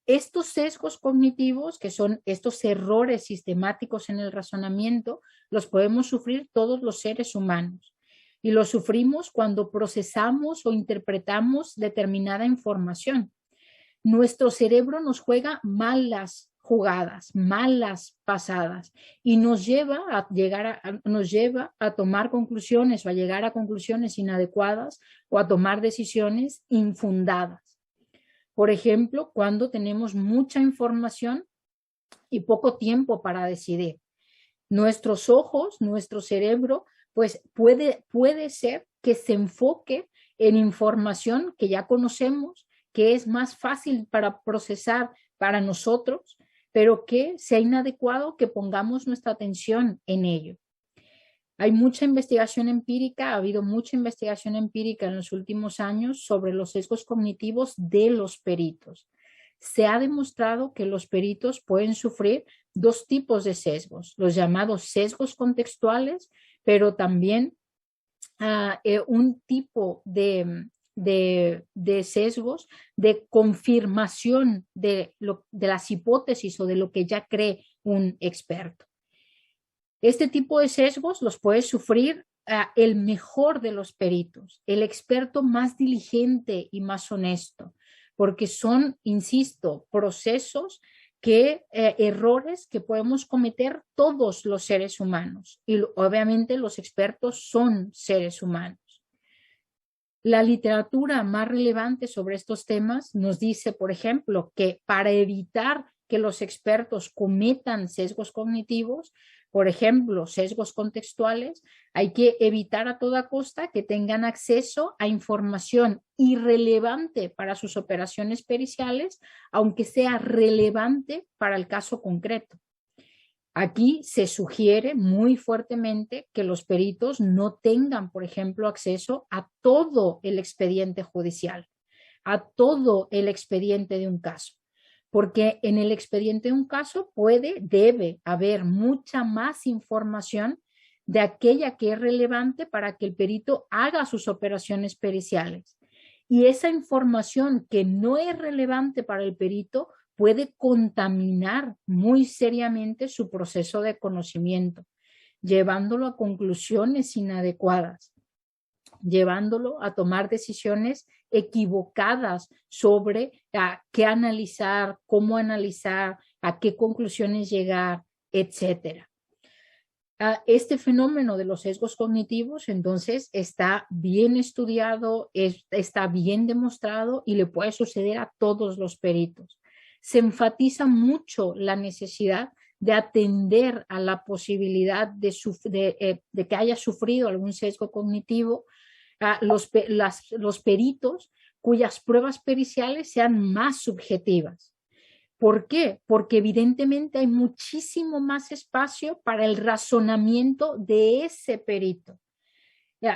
Estos sesgos cognitivos, que son estos errores sistemáticos en el razonamiento, los podemos sufrir todos los seres humanos. Y los sufrimos cuando procesamos o interpretamos determinada información. Nuestro cerebro nos juega malas jugadas, malas pasadas, y nos lleva a tomar conclusiones o a llegar a conclusiones inadecuadas o a tomar decisiones infundadas. Por ejemplo, cuando tenemos mucha información y poco tiempo para decidir. Nuestros ojos, nuestro cerebro, pues puede ser que se enfoque en información que ya conocemos, que es más fácil para procesar para nosotros, pero que sea inadecuado que pongamos nuestra atención en ello. Hay mucha investigación empírica, ha habido mucha investigación empírica en los últimos años sobre los sesgos cognitivos de los peritos. Se ha demostrado que los peritos pueden sufrir dos tipos de sesgos, los llamados sesgos contextuales, pero también un tipo de sesgos de confirmación de las hipótesis o de lo que ya cree un experto. Este tipo de sesgos los puede sufrir el mejor de los peritos, el experto más diligente y más honesto, porque son, insisto, procesos errores que podemos cometer todos los seres humanos, y obviamente los expertos son seres humanos. La literatura más relevante sobre estos temas nos dice, por ejemplo, que para evitar que los expertos cometan sesgos cognitivos, por ejemplo, sesgos contextuales, hay que evitar a toda costa que tengan acceso a información irrelevante para sus operaciones periciales, aunque sea relevante para el caso concreto. Aquí se sugiere muy fuertemente que los peritos no tengan, por ejemplo, acceso a todo el expediente judicial, a todo el expediente de un caso, porque en el expediente de un caso debe haber mucha más información de aquella que es relevante para que el perito haga sus operaciones periciales. Y esa información que no es relevante para el perito puede contaminar muy seriamente su proceso de conocimiento, llevándolo a conclusiones inadecuadas, llevándolo a tomar decisiones equivocadas sobre qué analizar, cómo analizar, a qué conclusiones llegar, etc. Este fenómeno de los sesgos cognitivos, entonces, está bien estudiado, está bien demostrado y le puede suceder a todos los peritos. Se enfatiza mucho la necesidad de atender a la posibilidad de que haya sufrido algún sesgo cognitivo los peritos cuyas pruebas periciales sean más subjetivas. ¿Por qué? Porque evidentemente hay muchísimo más espacio para el razonamiento de ese perito,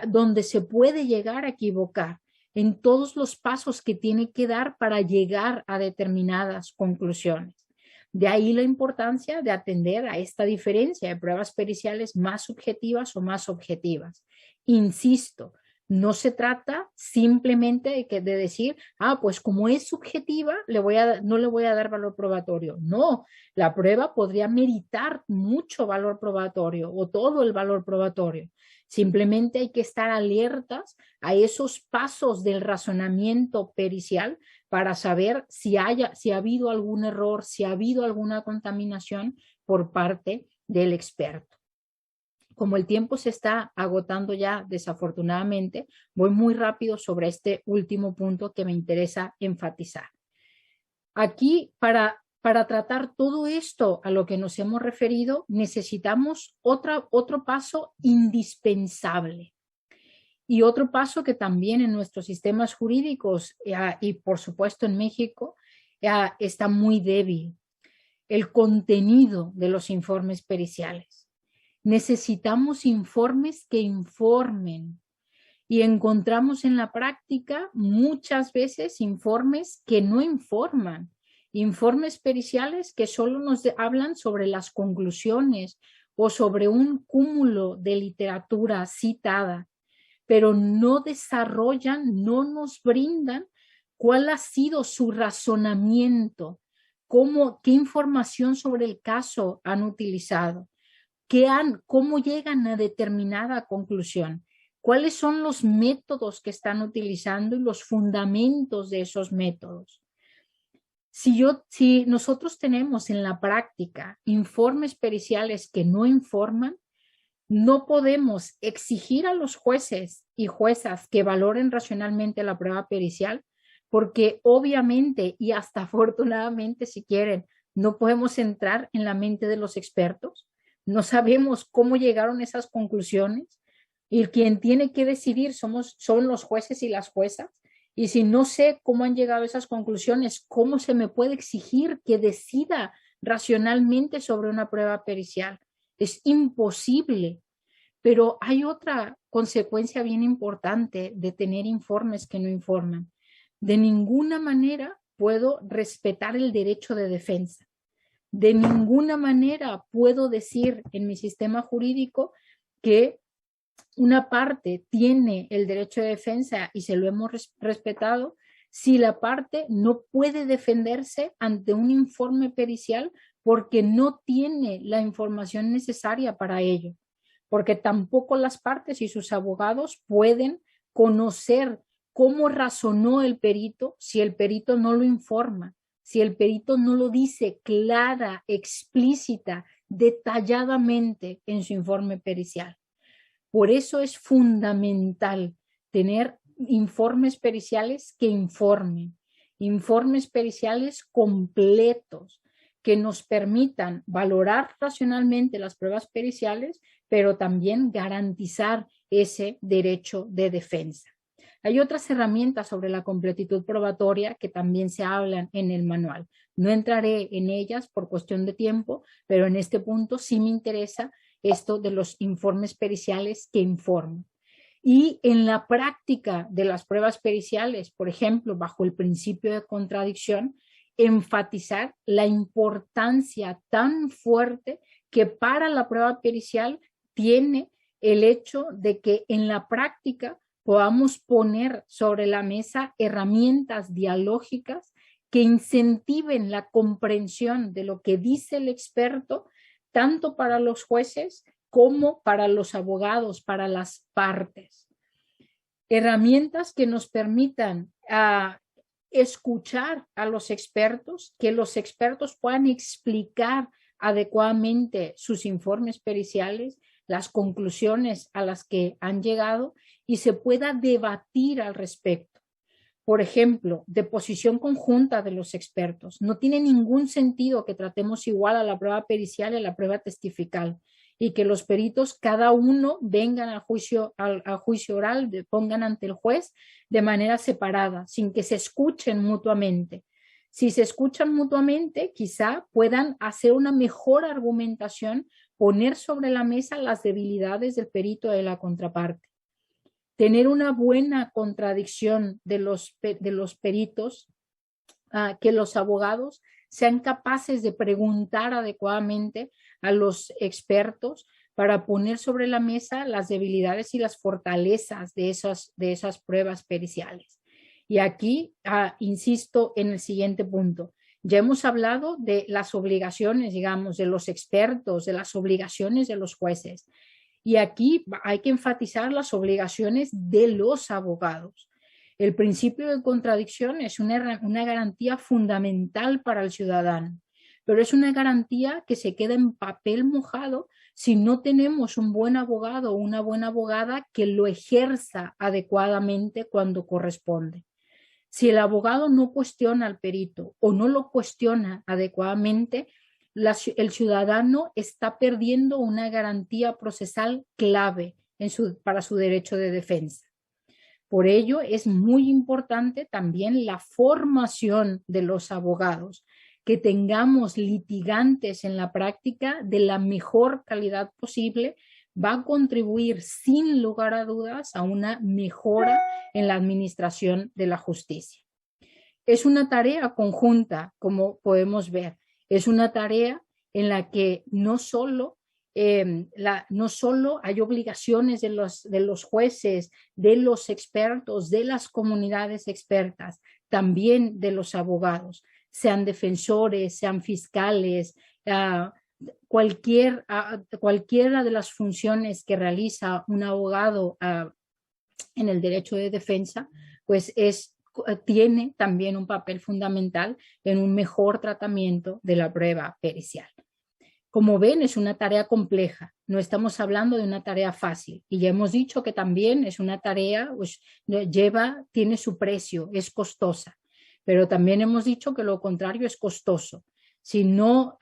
donde se puede llegar a equivocar en todos los pasos que tiene que dar para llegar a determinadas conclusiones. De ahí la importancia de atender a esta diferencia de pruebas periciales más subjetivas o más objetivas. Insisto, No se trata simplemente de decir, pues como es subjetiva, no le voy a dar valor probatorio. No, la prueba podría meritar mucho valor probatorio o todo el valor probatorio. Simplemente hay que estar alertas a esos pasos del razonamiento pericial para saber si ha habido algún error, si ha habido alguna contaminación por parte del experto. Como el tiempo se está agotando ya, desafortunadamente, voy muy rápido sobre este último punto que me interesa enfatizar. Aquí, para tratar todo esto a lo que nos hemos referido, necesitamos otro paso indispensable. Y otro paso que también en nuestros sistemas jurídicos y por supuesto en México está muy débil: el contenido de los informes periciales. Necesitamos informes que informen, y encontramos en la práctica muchas veces informes que no informan, informes periciales que solo nos hablan sobre las conclusiones o sobre un cúmulo de literatura citada, pero no desarrollan, no nos brindan cuál ha sido su razonamiento, qué información sobre el caso han utilizado, cómo llegan a determinada conclusión, cuáles son los métodos que están utilizando y los fundamentos de esos métodos. Si nosotros tenemos en la práctica informes periciales que no informan, no podemos exigir a los jueces y juezas que valoren racionalmente la prueba pericial, porque obviamente y hasta afortunadamente, si quieren, no podemos entrar en la mente de los expertos. No sabemos cómo llegaron a esas conclusiones, y quien tiene que decidir son los jueces y las juezas. Y si no sé cómo han llegado a esas conclusiones, ¿cómo se me puede exigir que decida racionalmente sobre una prueba pericial? Es imposible. Pero hay otra consecuencia bien importante de tener informes que no informan. De ninguna manera puedo respetar el derecho de defensa. De ninguna manera puedo decir en mi sistema jurídico que una parte tiene el derecho de defensa y se lo hemos respetado si la parte no puede defenderse ante un informe pericial porque no tiene la información necesaria para ello, porque tampoco las partes y sus abogados pueden conocer cómo razonó el perito si el perito no lo informa, si el perito no lo dice clara, explícita, detalladamente en su informe pericial. Por eso es fundamental tener informes periciales que informen, informes periciales completos, que nos permitan valorar racionalmente las pruebas periciales, pero también garantizar ese derecho de defensa. Hay otras herramientas sobre la completitud probatoria que también se hablan en el manual. No entraré en ellas por cuestión de tiempo, pero en este punto sí me interesa esto de los informes periciales que informan. Y en la práctica de las pruebas periciales, por ejemplo, bajo el principio de contradicción, enfatizar la importancia tan fuerte que para la prueba pericial tiene el hecho de que en la práctica podamos poner sobre la mesa herramientas dialógicas que incentiven la comprensión de lo que dice el experto, tanto para los jueces como para los abogados, para las partes. Herramientas que nos permitan escuchar a los expertos, que los expertos puedan explicar adecuadamente sus informes periciales, las conclusiones a las que han llegado y se pueda debatir al respecto. Por ejemplo, deposición conjunta de los expertos. No tiene ningún sentido que tratemos igual a la prueba pericial y a la prueba testifical y que los peritos cada uno vengan al juicio oral, pongan ante el juez de manera separada, sin que se escuchen mutuamente. Si se escuchan mutuamente, quizá puedan hacer una mejor argumentación, poner sobre la mesa las debilidades del perito de la contraparte. Tener una buena contradicción de los peritos, que los abogados sean capaces de preguntar adecuadamente a los expertos para poner sobre la mesa las debilidades y las fortalezas de esas pruebas periciales. Y aquí insisto en el siguiente punto. Ya hemos hablado de las obligaciones, digamos, de los expertos, de las obligaciones de los jueces. Y aquí hay que enfatizar las obligaciones de los abogados. El principio de contradicción es una garantía fundamental para el ciudadano, pero es una garantía que se queda en papel mojado si no tenemos un buen abogado o una buena abogada que lo ejerza adecuadamente cuando corresponde. Si el abogado no cuestiona al perito o no lo cuestiona adecuadamente, el ciudadano está perdiendo una garantía procesal clave para su derecho de defensa. Por ello, es muy importante también la formación de los abogados, que tengamos litigantes en la práctica de la mejor calidad posible, va a contribuir sin lugar a dudas a una mejora en la administración de la justicia. Es una tarea conjunta, como podemos ver. Es una tarea en la que no solo hay obligaciones de los jueces, de los expertos, de las comunidades expertas, también de los abogados, sean defensores, sean fiscales, cualquiera de las funciones que realiza un abogado en el derecho de defensa, pues tiene también un papel fundamental en un mejor tratamiento de la prueba pericial. Como ven, es una tarea compleja, no estamos hablando de una tarea fácil, y ya hemos dicho que también es una tarea, pues, tiene su precio, es costosa, pero también hemos dicho que lo contrario es costoso. Si no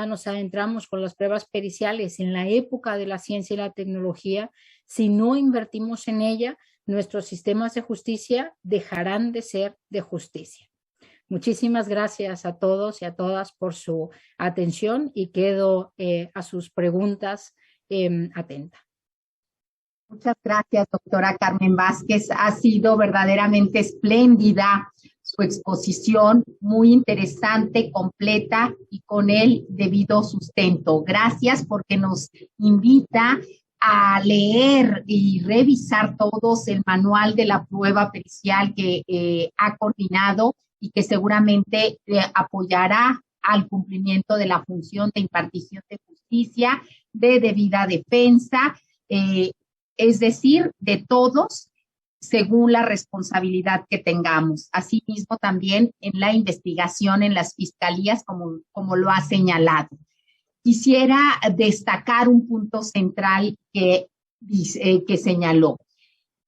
nos adentramos con las pruebas periciales en la época de la ciencia y la tecnología, si no invertimos en ella, nuestros sistemas de justicia dejarán de ser de justicia. Muchísimas gracias a todos y a todas por su atención y quedo a sus preguntas atenta. Muchas gracias, doctora Carmen Vázquez. Ha sido verdaderamente espléndida su exposición, muy interesante, completa y con el debido sustento. Gracias porque nos invita a leer y revisar todos el manual de la prueba pericial que ha coordinado y que seguramente apoyará al cumplimiento de la función de impartición de justicia, de debida defensa, es decir, de todos, según la responsabilidad que tengamos. Asimismo, también en la investigación en las fiscalías, como lo ha señalado. Quisiera destacar un punto central que señaló.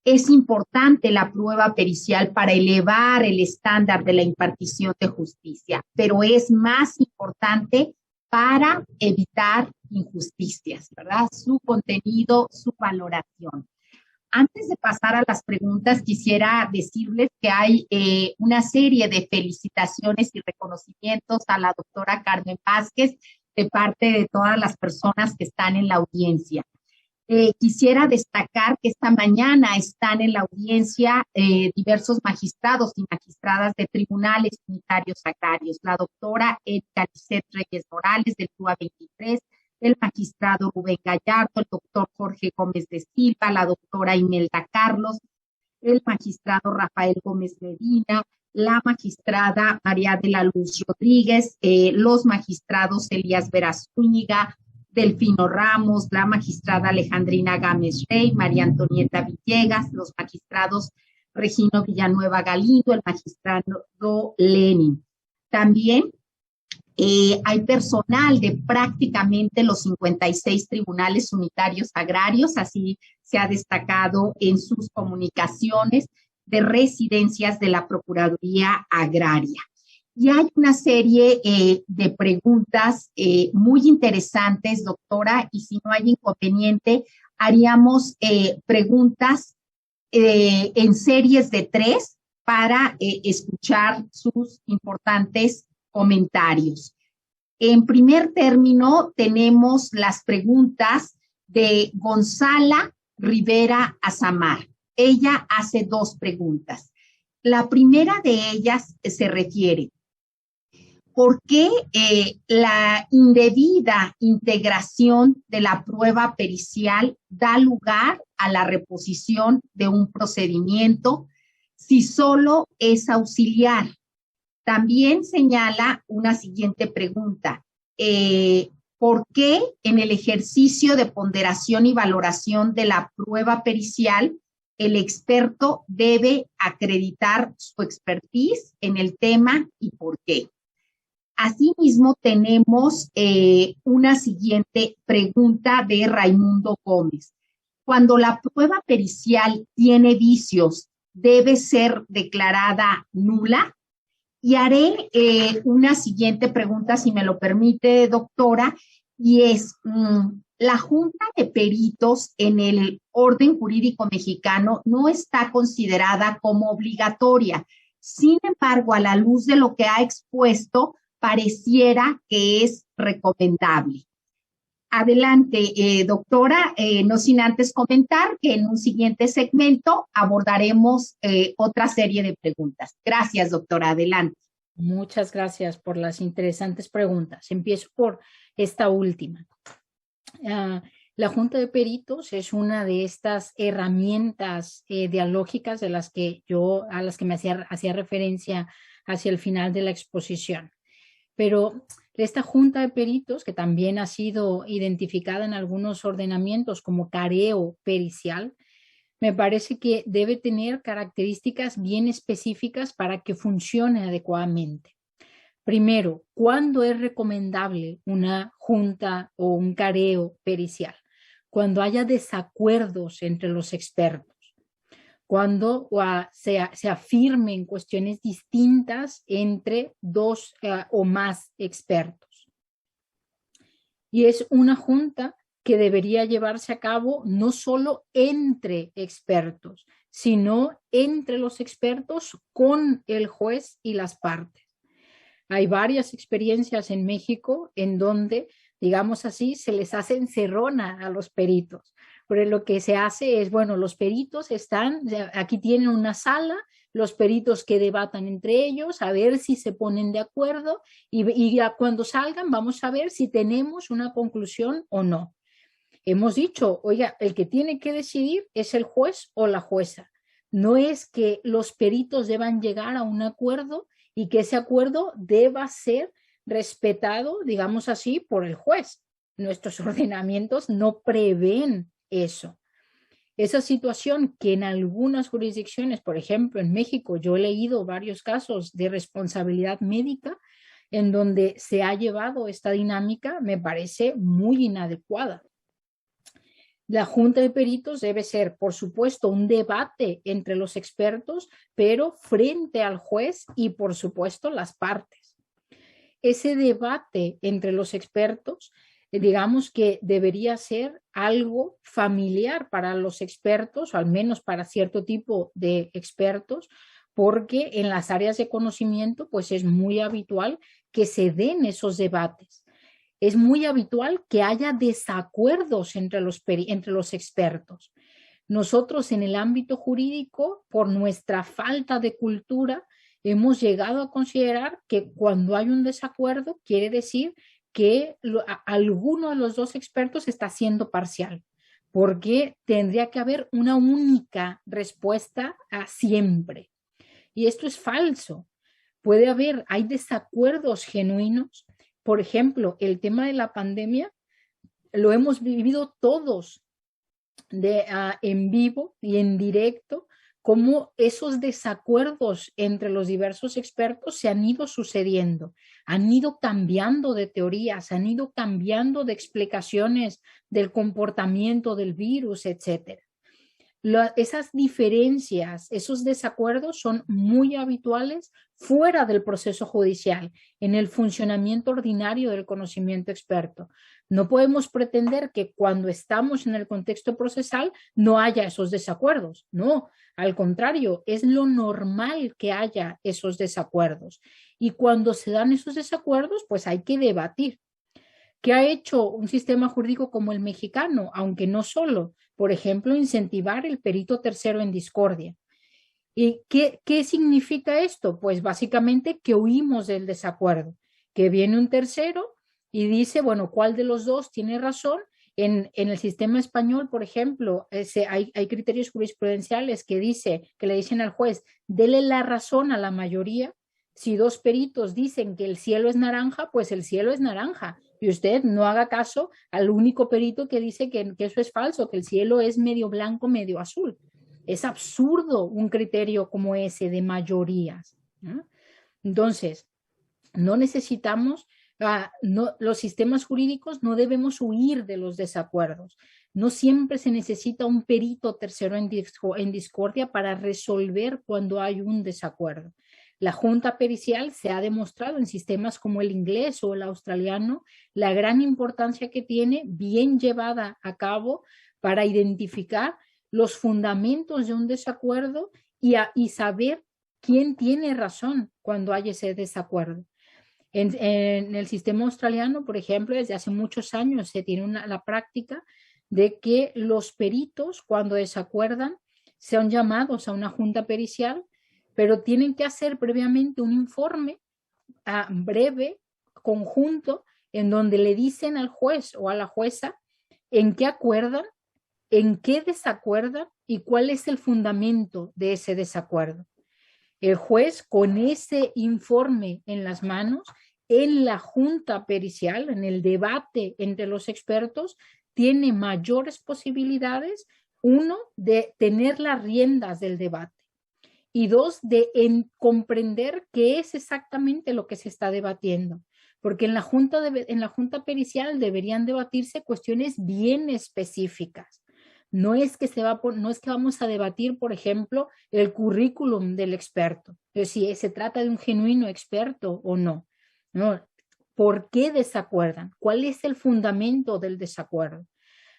Es importante la prueba pericial para elevar el estándar de la impartición de justicia, pero es más importante para evitar injusticias, ¿verdad? Su contenido, su valoración. Antes de pasar a las preguntas, quisiera decirles que hay una serie de felicitaciones y reconocimientos a la doctora Carmen Vázquez de parte de todas las personas que están en la audiencia. Quisiera destacar que esta mañana están en la audiencia diversos magistrados y magistradas de tribunales unitarios agrarios. La doctora Erika Lisset Reyes Morales del TUA 23, el magistrado Rubén Gallardo, el doctor Jorge Gómez de Silva, la doctora Imelda Carlos, el magistrado Rafael Gómez Medina, la magistrada María de la Luz Rodríguez, los magistrados Elías Vera Zúñiga, Delfino Ramos, la magistrada Alejandrina Gámez Rey, María Antonieta Villegas, los magistrados Regino Villanueva Galindo, el magistrado Lenin. También hay personal de prácticamente los 56 tribunales unitarios agrarios, así se ha destacado en sus comunicaciones de residencias de la Procuraduría Agraria. Y hay una serie de preguntas muy interesantes, doctora, y si no hay inconveniente, haríamos preguntas en series de 3 para escuchar sus importantes comentarios. En primer término, tenemos las preguntas de Gonzala Rivera Azamar. Ella hace 2 preguntas. La primera de ellas se refiere: ¿por qué la indebida integración de la prueba pericial da lugar a la reposición de un procedimiento si solo es auxiliar? También señala una siguiente pregunta. ¿Por qué en el ejercicio de ponderación y valoración de la prueba pericial el experto debe acreditar su expertise en el tema y por qué? Asimismo, tenemos una siguiente pregunta de Raimundo Gómez. Cuando la prueba pericial tiene vicios, ¿debe ser declarada nula? Y haré una siguiente pregunta, si me lo permite, doctora, y es, la Junta de Peritos en el orden jurídico mexicano no está considerada como obligatoria. Sin embargo, a la luz de lo que ha expuesto, pareciera que es recomendable. Adelante, doctora, no sin antes comentar que en un siguiente segmento abordaremos otra serie de preguntas. Gracias, doctora, adelante. Muchas gracias por las interesantes preguntas. Empiezo por esta última. La Junta de Peritos es una de estas herramientas dialógicas a las que me hacía referencia hacia el final de la exposición. Pero esta Junta de Peritos, que también ha sido identificada en algunos ordenamientos como careo pericial, me parece que debe tener características bien específicas para que funcione adecuadamente. Primero, ¿cuándo es recomendable una junta o un careo pericial? Cuando haya desacuerdos entre los expertos. Cuando se afirmen cuestiones distintas entre dos o más expertos. Y es una junta que debería llevarse a cabo no solo entre expertos, sino entre los expertos con el juez y las partes. Hay varias experiencias en México en donde, digamos así, se les hace encerrona a los peritos. Pero lo que se hace es, bueno, los peritos aquí tienen una sala, los peritos que debatan entre ellos, a ver si se ponen de acuerdo y cuando salgan vamos a ver si tenemos una conclusión o no. Hemos dicho, oiga, el que tiene que decidir es el juez o la jueza. No es que los peritos deban llegar a un acuerdo y que ese acuerdo deba ser respetado, digamos así, por el juez. Nuestros ordenamientos no prevén eso. Esa situación que en algunas jurisdicciones, por ejemplo en México, yo he leído varios casos de responsabilidad médica en donde se ha llevado esta dinámica, me parece muy inadecuada. La Junta de Peritos debe ser, por supuesto, un debate entre los expertos, pero frente al juez y, por supuesto, las partes. Ese debate entre los expertos, digamos que debería ser algo familiar para los expertos, o al menos para cierto tipo de expertos, porque en las áreas de conocimiento, pues es muy habitual que se den esos debates. Es muy habitual que haya desacuerdos entre los expertos. Nosotros en el ámbito jurídico, por nuestra falta de cultura, hemos llegado a considerar que cuando hay un desacuerdo quiere decir que alguno de los dos expertos está siendo parcial, porque tendría que haber una única respuesta siempre. Y esto es falso. Hay desacuerdos genuinos. Por ejemplo, el tema de la pandemia lo hemos vivido todos en vivo y en directo, cómo esos desacuerdos entre los diversos expertos se han ido sucediendo, han ido cambiando de teorías, han ido cambiando de explicaciones del comportamiento del virus, etc. Esas diferencias, esos desacuerdos son muy habituales fuera del proceso judicial, en el funcionamiento ordinario del conocimiento experto. No podemos pretender que cuando estamos en el contexto procesal no haya esos desacuerdos. No, al contrario, es lo normal que haya esos desacuerdos. Y cuando se dan esos desacuerdos, pues hay que debatir. ¿Qué ha hecho un sistema jurídico como el mexicano? Aunque no solo, por ejemplo, incentivar el perito tercero en discordia. ¿Y qué significa esto? Pues básicamente que huimos del desacuerdo. que viene un tercero y dice, bueno, ¿cuál de los dos tiene razón? En el sistema español, por ejemplo, hay criterios jurisprudenciales que le dicen al juez, dele la razón a la mayoría. Si dos peritos dicen que el cielo es naranja, pues el cielo es naranja. Y usted no haga caso al único perito que dice que eso es falso, que el cielo es medio blanco, medio azul. Es absurdo un criterio como ese de mayorías, ¿no? Entonces, no necesitamos, los sistemas jurídicos no debemos huir de los desacuerdos. No siempre se necesita un perito tercero en discordia para resolver cuando hay un desacuerdo. La junta pericial se ha demostrado en sistemas como el inglés o el australiano la gran importancia que tiene bien llevada a cabo para identificar los fundamentos de un desacuerdo y saber quién tiene razón cuando hay ese desacuerdo. En el sistema australiano, por ejemplo, desde hace muchos años se tiene la práctica de que los peritos, cuando desacuerdan, sean llamados a una junta pericial, pero tienen que hacer previamente un informe breve, conjunto, en donde le dicen al juez o a la jueza en qué acuerdan, en qué desacuerdan y cuál es el fundamento de ese desacuerdo. El juez, con ese informe en las manos, en la junta pericial, en el debate entre los expertos, tiene mayores posibilidades, uno, de tener las riendas del debate y dos, de comprender qué es exactamente lo que se está debatiendo. Porque en la junta pericial deberían debatirse cuestiones bien específicas. No es que vamos a debatir, por ejemplo, el currículum del experto, si se trata de un genuino experto o no. No. ¿Por qué desacuerdan? ¿Cuál es el fundamento del desacuerdo?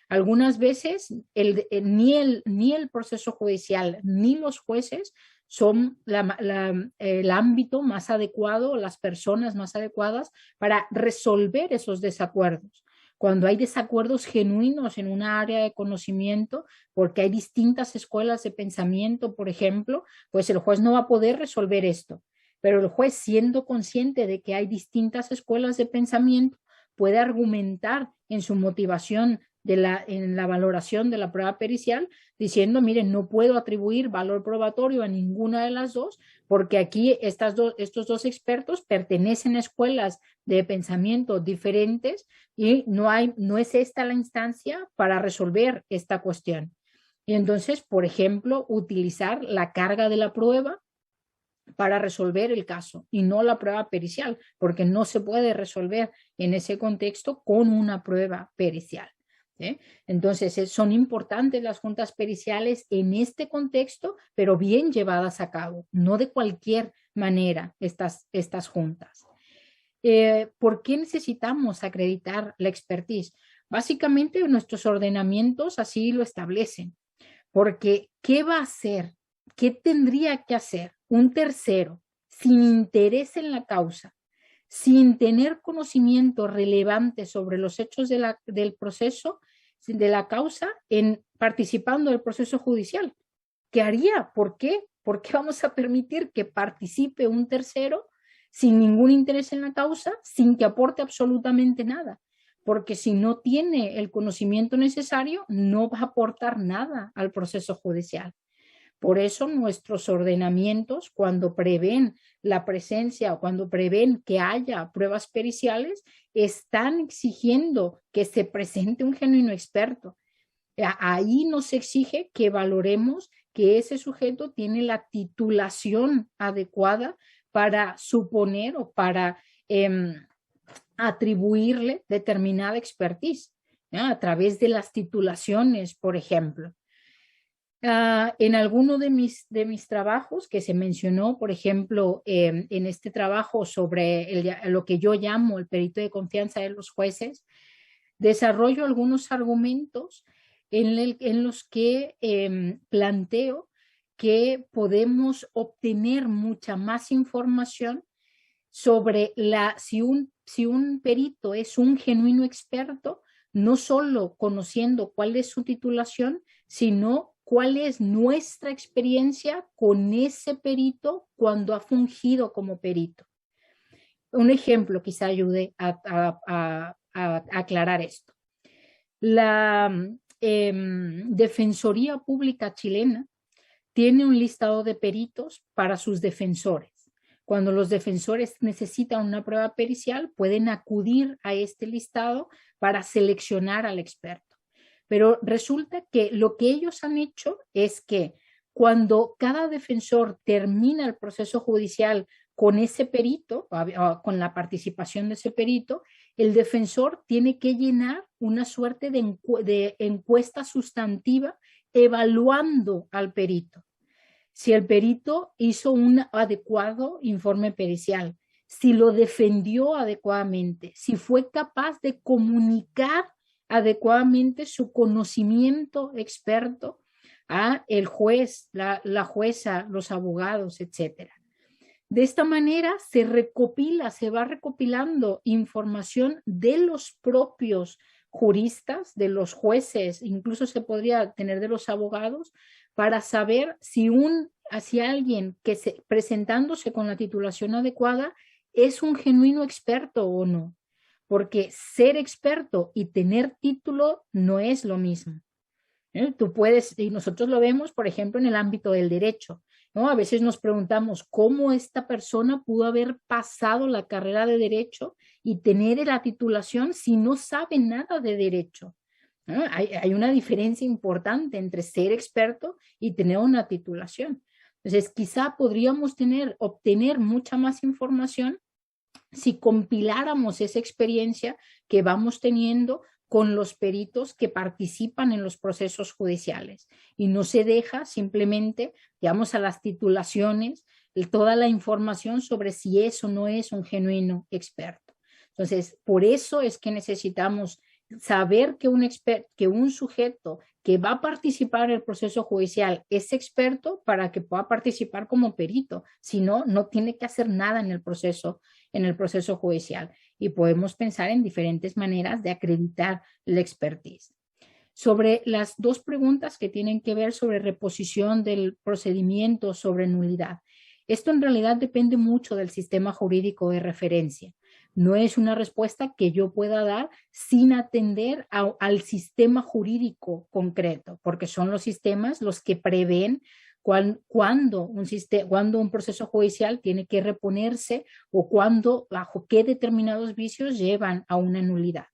Algunas veces ni el proceso judicial ni los jueces son el ámbito más adecuado, las personas más adecuadas para resolver esos desacuerdos. Cuando hay desacuerdos genuinos en una área de conocimiento, porque hay distintas escuelas de pensamiento, por ejemplo, pues el juez no va a poder resolver esto. Pero el juez, siendo consciente de que hay distintas escuelas de pensamiento, puede argumentar en su motivación en la valoración de la prueba pericial, diciendo, miren, no puedo atribuir valor probatorio a ninguna de las dos, porque aquí estos dos expertos pertenecen a escuelas de pensamiento diferentes y no es esta la instancia para resolver esta cuestión. Y entonces, por ejemplo, utilizar la carga de la prueba para resolver el caso y no la prueba pericial, porque no se puede resolver en ese contexto con una prueba pericial. ¿Sí? Entonces, son importantes las juntas periciales en este contexto, pero bien llevadas a cabo, no de cualquier manera estas juntas. ¿Por qué necesitamos acreditar la expertise? Básicamente, nuestros ordenamientos así lo establecen, porque ¿qué va a hacer? ¿Qué tendría que hacer un tercero sin interés en la causa, sin tener conocimiento relevante sobre los hechos del proceso, de la causa, participando del proceso judicial? ¿Qué haría? ¿Por qué? ¿Por qué vamos a permitir que participe un tercero sin ningún interés en la causa, sin que aporte absolutamente nada? Porque si no tiene el conocimiento necesario, no va a aportar nada al proceso judicial. Por eso nuestros ordenamientos, cuando prevén la presencia o cuando prevén que haya pruebas periciales, están exigiendo que se presente un genuino experto. Ahí nos exige que valoremos que ese sujeto tiene la titulación adecuada para suponer o para atribuirle determinada expertise, ¿ya? A través de las titulaciones, por ejemplo. En alguno de mis trabajos que se mencionó, por ejemplo, en este trabajo sobre lo que yo llamo el perito de confianza de los jueces, desarrollo algunos argumentos en los que planteo que podemos obtener mucha más información sobre si un perito es un genuino experto, no solo conociendo cuál es su titulación, sino cuál es nuestra experiencia con ese perito cuando ha fungido como perito. Un ejemplo quizá ayude a aclarar esto. La Defensoría Pública chilena tiene un listado de peritos para sus defensores. Cuando los defensores necesitan una prueba pericial, pueden acudir a este listado para seleccionar al experto. Pero resulta que lo que ellos han hecho es que cuando cada defensor termina el proceso judicial con ese perito, con la participación de ese perito, el defensor tiene que llenar una suerte de encuesta sustantiva evaluando al perito. Si el perito hizo un adecuado informe pericial, si lo defendió adecuadamente, si fue capaz de comunicar adecuadamente su conocimiento experto a el juez, la jueza, los abogados, etcétera. De esta manera se va recopilando información de los propios juristas, de los jueces, incluso se podría tener de los abogados, para saber si alguien que presentándose con la titulación adecuada es un genuino experto o no. Porque ser experto y tener título no es lo mismo. Tú puedes, y nosotros lo vemos, por ejemplo, en el ámbito del derecho, ¿no? A veces nos preguntamos cómo esta persona pudo haber pasado la carrera de derecho y tener la titulación si no sabe nada de derecho, ¿no? Hay una diferencia importante entre ser experto y tener una titulación. Entonces, quizá podríamos obtener mucha más información si compiláramos esa experiencia que vamos teniendo con los peritos que participan en los procesos judiciales y no se deja simplemente, digamos, a las titulaciones toda la información sobre si es o no es un genuino experto. Entonces, por eso es que necesitamos saber que un sujeto que va a participar en el proceso judicial es experto para que pueda participar como perito. Si no, no tiene que hacer nada en el proceso judicial. Y podemos pensar en diferentes maneras de acreditar la expertise. Sobre las dos preguntas que tienen que ver sobre reposición del procedimiento, sobre nulidad. Esto en realidad depende mucho del sistema jurídico de referencia. No es una respuesta que yo pueda dar sin atender al sistema jurídico concreto, porque son los sistemas los que prevén cuando un proceso judicial tiene que reponerse o bajo qué determinados vicios llevan a una nulidad.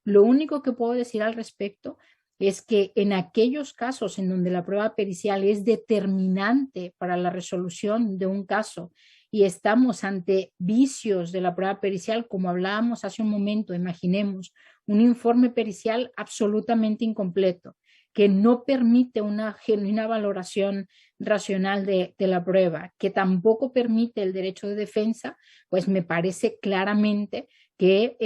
Lo único que puedo decir al respecto es que en aquellos casos en donde la prueba pericial es determinante para la resolución de un caso y estamos ante vicios de la prueba pericial, como hablábamos hace un momento, imaginemos un informe pericial absolutamente incompleto, que no permite una genuina valoración racional de la prueba, que tampoco permite el derecho de defensa, pues me parece claramente que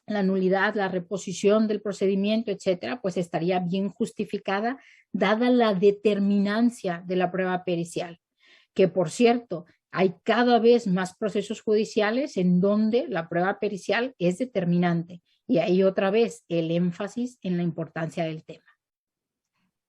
la nulidad, la reposición del procedimiento, etcétera, pues estaría bien justificada dada la determinancia de la prueba pericial. Que por cierto, hay cada vez más procesos judiciales en donde la prueba pericial es determinante. Y ahí otra vez el énfasis en la importancia del tema.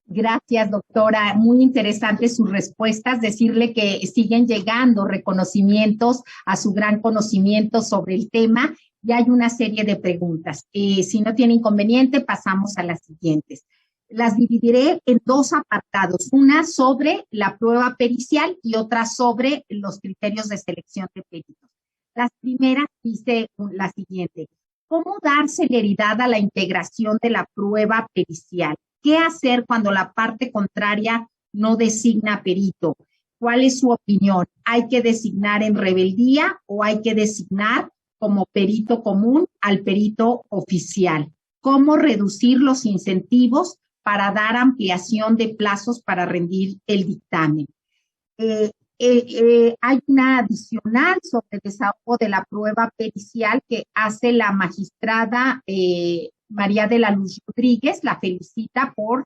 Gracias, doctora. Muy interesantes sus respuestas. Decirle que siguen llegando reconocimientos a su gran conocimiento sobre el tema. Y hay una serie de preguntas. Si no tiene inconveniente, pasamos a las siguientes. Las dividiré en dos apartados, una sobre la prueba pericial y otra sobre los criterios de selección de peritos. La primera dice la siguiente: ¿cómo dar celeridad a la integración de la prueba pericial? ¿Qué hacer cuando la parte contraria no designa perito? ¿Cuál es su opinión? ¿Hay que designar en rebeldía o hay que designar como perito común al perito oficial? ¿Cómo reducir los incentivos para dar ampliación de plazos para rendir el dictamen? Hay una adicional sobre el desahogo de la prueba pericial que hace la magistrada María de la Luz Rodríguez, la felicita por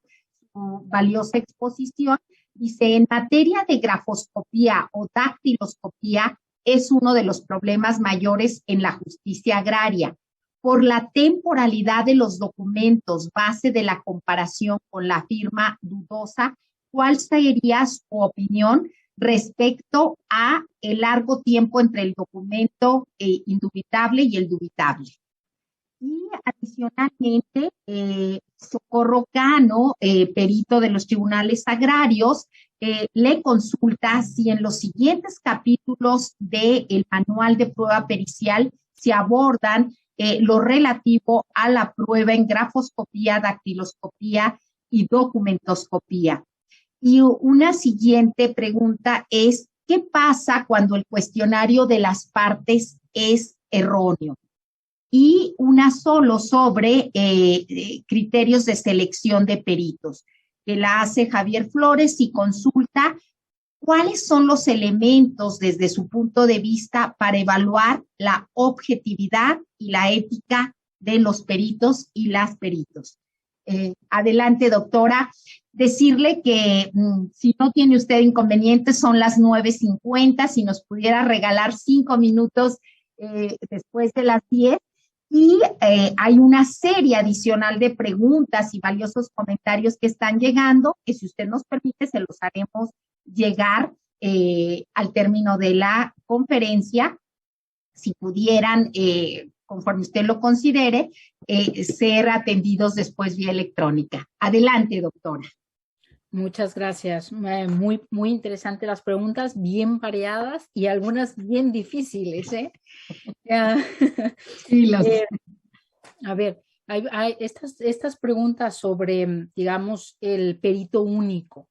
su valiosa exposición. Dice, en materia de grafoscopía o dactiloscopía es uno de los problemas mayores en la justicia agraria. Por la temporalidad de los documentos, base de la comparación con la firma dudosa, ¿cuál sería su opinión respecto a el largo tiempo entre el documento indubitable y el dubitable. Y adicionalmente, Socorro Cano, perito de los tribunales agrarios, le consulta si en los siguientes capítulos del manual de prueba pericial se abordan lo relativo a la prueba en grafoscopía, dactiloscopía y documentoscopía. Y una siguiente pregunta es, ¿qué pasa cuando el cuestionario de las partes es erróneo? Y una solo sobre criterios de selección de peritos, que la hace Javier Flores y consulta cuáles son los elementos desde su punto de vista para evaluar la objetividad y la ética de los peritos y las peritos. Adelante, doctora. Decirle que si no tiene usted inconvenientes, son las 9:50, si nos pudiera regalar 5 minutos después de las 10. Y hay una serie adicional de preguntas y valiosos comentarios que están llegando, que si usted nos permite, se los haremos llegar al término de la conferencia, si pudieran, conforme usted lo considere, ser atendidos después vía electrónica. Adelante, doctora. Muchas gracias. Muy, muy interesantes las preguntas, bien variadas y algunas bien difíciles, ¿eh? Sí, A ver, hay estas preguntas sobre, digamos, el perito único.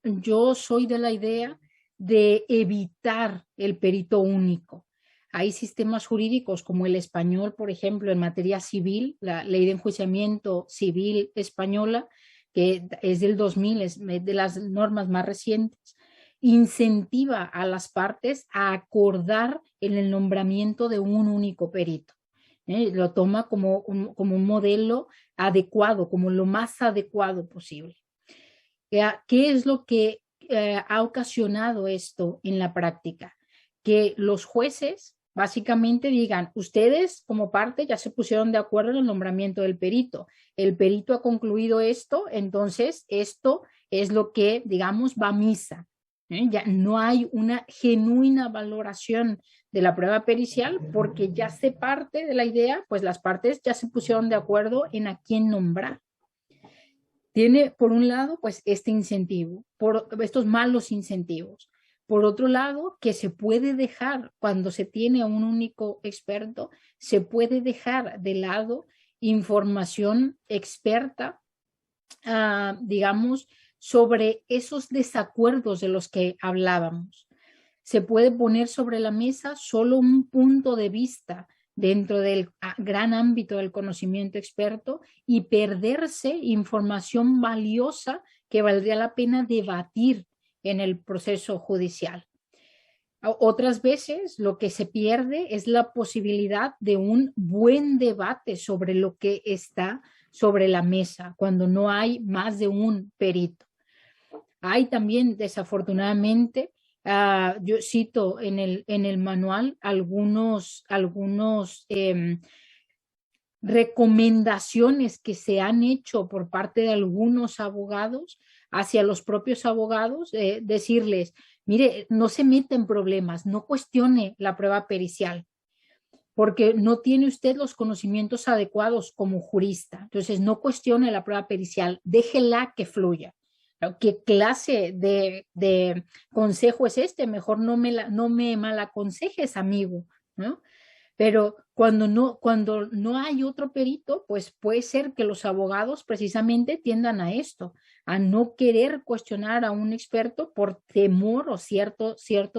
Yo soy de la idea de evitar el perito único. Hay sistemas jurídicos como el español, por ejemplo, en materia civil, la Ley de Enjuiciamiento Civil Española, que es del 2000, es de las normas más recientes, incentiva a las partes a acordar en el nombramiento de un único perito. Lo toma como un modelo adecuado, como lo más adecuado posible. ¿Qué es lo que ha ocasionado esto en la práctica? Que los jueces básicamente digan, ustedes como parte ya se pusieron de acuerdo en el nombramiento del perito. El perito ha concluido esto, entonces esto es lo que, digamos, va a misa. Ya no hay una genuina valoración de la prueba pericial porque ya se parte de la idea, pues las partes ya se pusieron de acuerdo en a quién nombrar. Tiene, por un lado, pues este incentivo, por estos malos incentivos. Por otro lado, que se puede dejar, cuando se tiene a un único experto, se puede dejar de lado información experta, digamos, sobre esos desacuerdos de los que hablábamos. Se puede poner sobre la mesa solo un punto de vista dentro del gran ámbito del conocimiento experto y perderse información valiosa que valdría la pena debatir en el proceso judicial. Otras veces lo que se pierde es la posibilidad de un buen debate sobre lo que está sobre la mesa, cuando no hay más de un perito. Hay también, desafortunadamente, yo cito en el manual algunos recomendaciones que se han hecho por parte de algunos abogados hacia los propios abogados, decirles, mire, no se meta en problemas, no cuestione la prueba pericial, porque no tiene usted los conocimientos adecuados como jurista. Entonces, no cuestione la prueba pericial, déjela que fluya. ¿Qué clase de consejo es este? Mejor no me malaconsejes, amigo, ¿no? Pero cuando no hay otro perito, pues puede ser que los abogados precisamente tiendan a esto, a no querer cuestionar a un experto por temor o cierto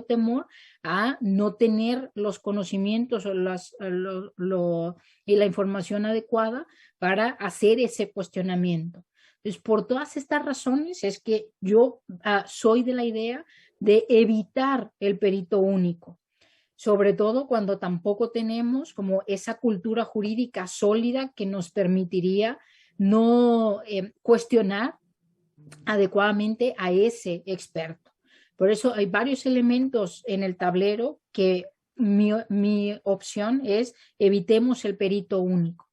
temor a no tener los conocimientos o y la información adecuada para hacer ese cuestionamiento. Entonces, por todas estas razones es que yo soy de la idea de evitar el perito único, sobre todo cuando tampoco tenemos como esa cultura jurídica sólida que nos permitiría no cuestionar adecuadamente a ese experto. Por eso hay varios elementos en el tablero que mi opción es evitemos el perito único.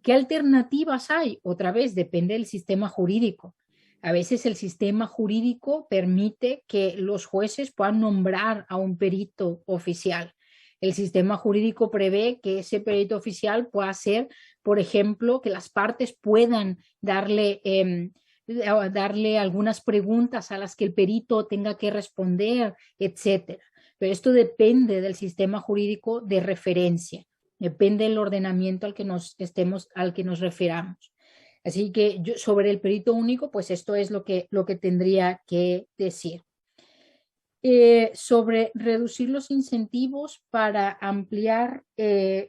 ¿Qué alternativas hay? Otra vez, depende del sistema jurídico. A veces el sistema jurídico permite que los jueces puedan nombrar a un perito oficial. El sistema jurídico prevé que ese perito oficial pueda ser, por ejemplo, que las partes puedan darle algunas preguntas a las que el perito tenga que responder, etcétera. Pero esto depende del sistema jurídico de referencia, depende del ordenamiento al que nos refiramos. Así que sobre el perito único, pues esto es lo que tendría que decir. Sobre reducir los incentivos para ampliar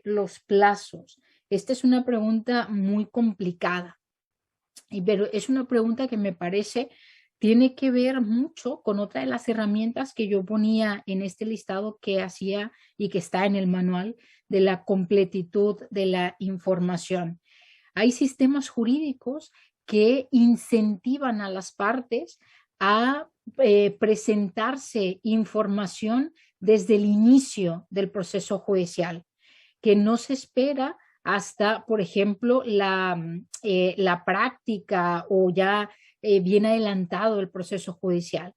los plazos. Esta es una pregunta muy complicada, pero es una pregunta que me parece tiene que ver mucho con otra de las herramientas que yo ponía en este listado que hacía y que está en el manual de la completitud de la información. Hay sistemas jurídicos que incentivan a las partes a presentarse información desde el inicio del proceso judicial, que no se espera hasta, por ejemplo, la práctica o ya bien adelantado el proceso judicial.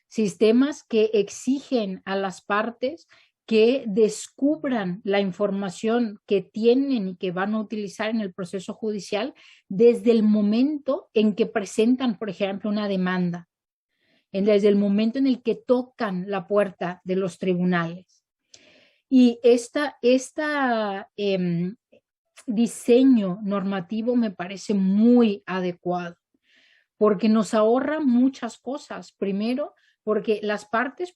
Sistemas que exigen a las partes que descubran la información que tienen y que van a utilizar en el proceso judicial desde el momento en que presentan, por ejemplo, una demanda, desde el momento en el que tocan la puerta de los tribunales. Y diseño normativo me parece muy adecuado porque nos ahorra muchas cosas. Primero, porque las partes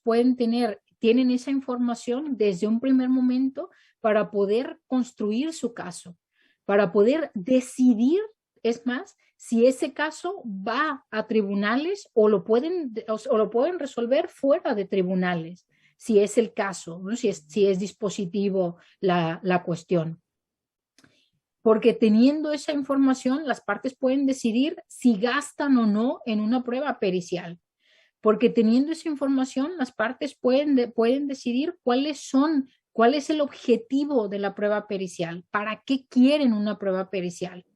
tienen esa información desde un primer momento para poder construir su caso, para poder decidir, es más, si ese caso va a tribunales o lo pueden resolver fuera de tribunales, si es el caso, ¿no? si es dispositivo la cuestión. Porque teniendo esa información, las partes pueden decidir si gastan o no en una prueba pericial. Porque teniendo esa información, las partes pueden decidir cuál es el objetivo de la prueba pericial, para qué quieren una prueba pericial.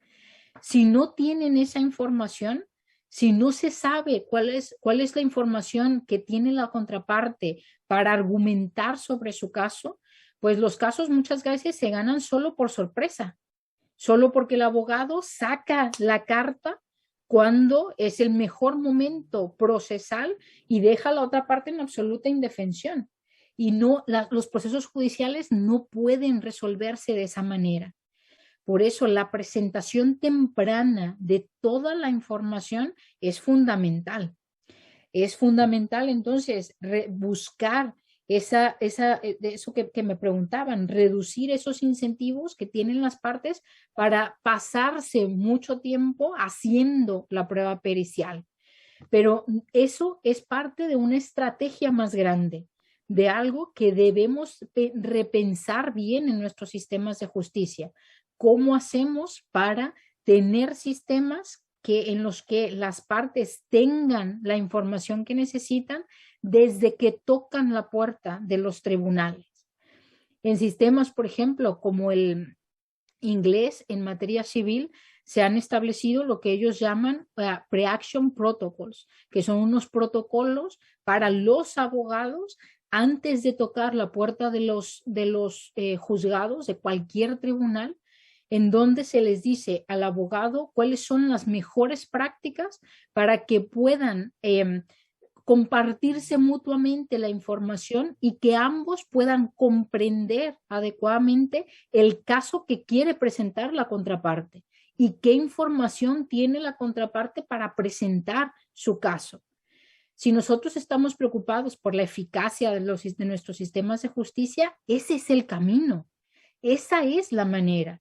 Si no tienen esa información, si no se sabe cuál es la información que tiene la contraparte para argumentar sobre su caso, pues los casos muchas veces se ganan solo por sorpresa, solo porque el abogado saca la carta cuando es el mejor momento procesal y deja a la otra parte en absoluta indefensión. Y los procesos judiciales no pueden resolverse de esa manera. Por eso la presentación temprana de toda la información es fundamental. Es fundamental entonces buscar eso que me preguntaban, reducir esos incentivos que tienen las partes para pasarse mucho tiempo haciendo la prueba pericial. Pero eso es parte de una estrategia más grande, de algo que debemos repensar bien en nuestros sistemas de justicia. ¿Cómo hacemos para tener sistemas en los que las partes tengan la información que necesitan desde que tocan la puerta de los tribunales? En sistemas, por ejemplo, como el inglés en materia civil, se han establecido lo que ellos llaman pre-action protocols, que son unos protocolos para los abogados antes de tocar la puerta de los juzgados de cualquier tribunal, en donde se les dice al abogado cuáles son las mejores prácticas para que puedan compartirse mutuamente la información y que ambos puedan comprender adecuadamente el caso que quiere presentar la contraparte y qué información tiene la contraparte para presentar su caso. Si nosotros estamos preocupados por la eficacia de nuestros sistemas de justicia, ese es el camino, esa es la manera.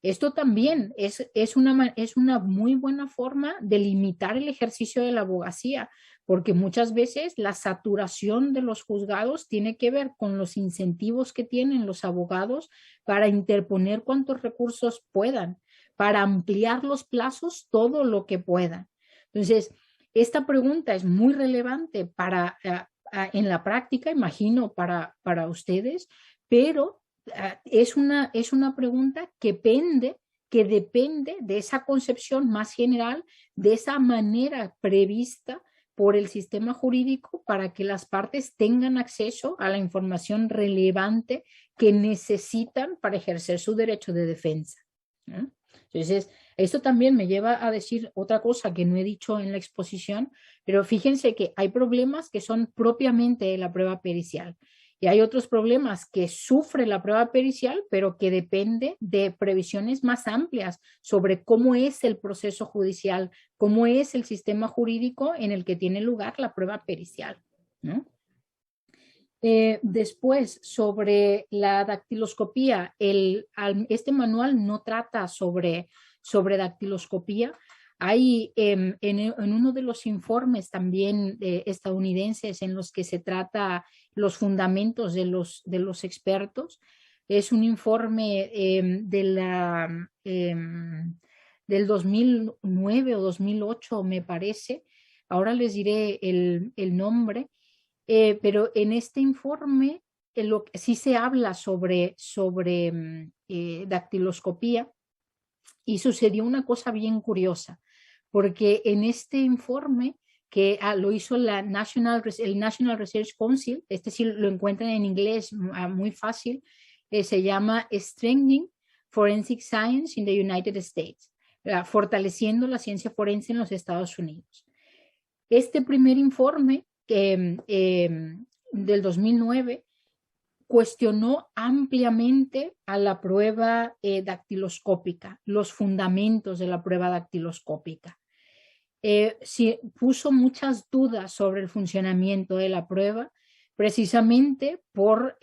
Esto también es una muy buena forma de limitar el ejercicio de la abogacía, porque muchas veces la saturación de los juzgados tiene que ver con los incentivos que tienen los abogados para interponer cuantos recursos puedan, para ampliar los plazos todo lo que puedan. Entonces, esta pregunta es muy relevante en la práctica, imagino, para ustedes, pero es una pregunta que pende que depende de esa concepción más general, de esa manera prevista por el sistema jurídico para que las partes tengan acceso a la información relevante que necesitan para ejercer su derecho de defensa, ¿no? Entonces, esto también me lleva a decir otra cosa que no he dicho en la exposición, pero fíjense que hay problemas que son propiamente de la prueba pericial y hay otros problemas que sufre la prueba pericial, pero que depende de previsiones más amplias sobre cómo es el proceso judicial, cómo es el sistema jurídico en el que tiene lugar la prueba pericial, ¿no? Después, sobre la dactiloscopía, este manual no trata sobre dactiloscopía. Hay en uno de los informes también estadounidenses en los que se trata los fundamentos de los expertos. Es un informe del 2009 o 2008, me parece. Ahora les diré el nombre. Pero en este informe sí se habla sobre dactiloscopía y sucedió una cosa bien curiosa, porque en este informe que lo hizo el National Research Council, este sí lo encuentran en inglés muy fácil, se llama Strengthening Forensic Science in the United States, fortaleciendo la ciencia forense en los Estados Unidos. Este primer informe del 2009 cuestionó ampliamente a la prueba dactiloscópica, los fundamentos de la prueba dactiloscópica. Puso muchas dudas sobre el funcionamiento de la prueba, precisamente por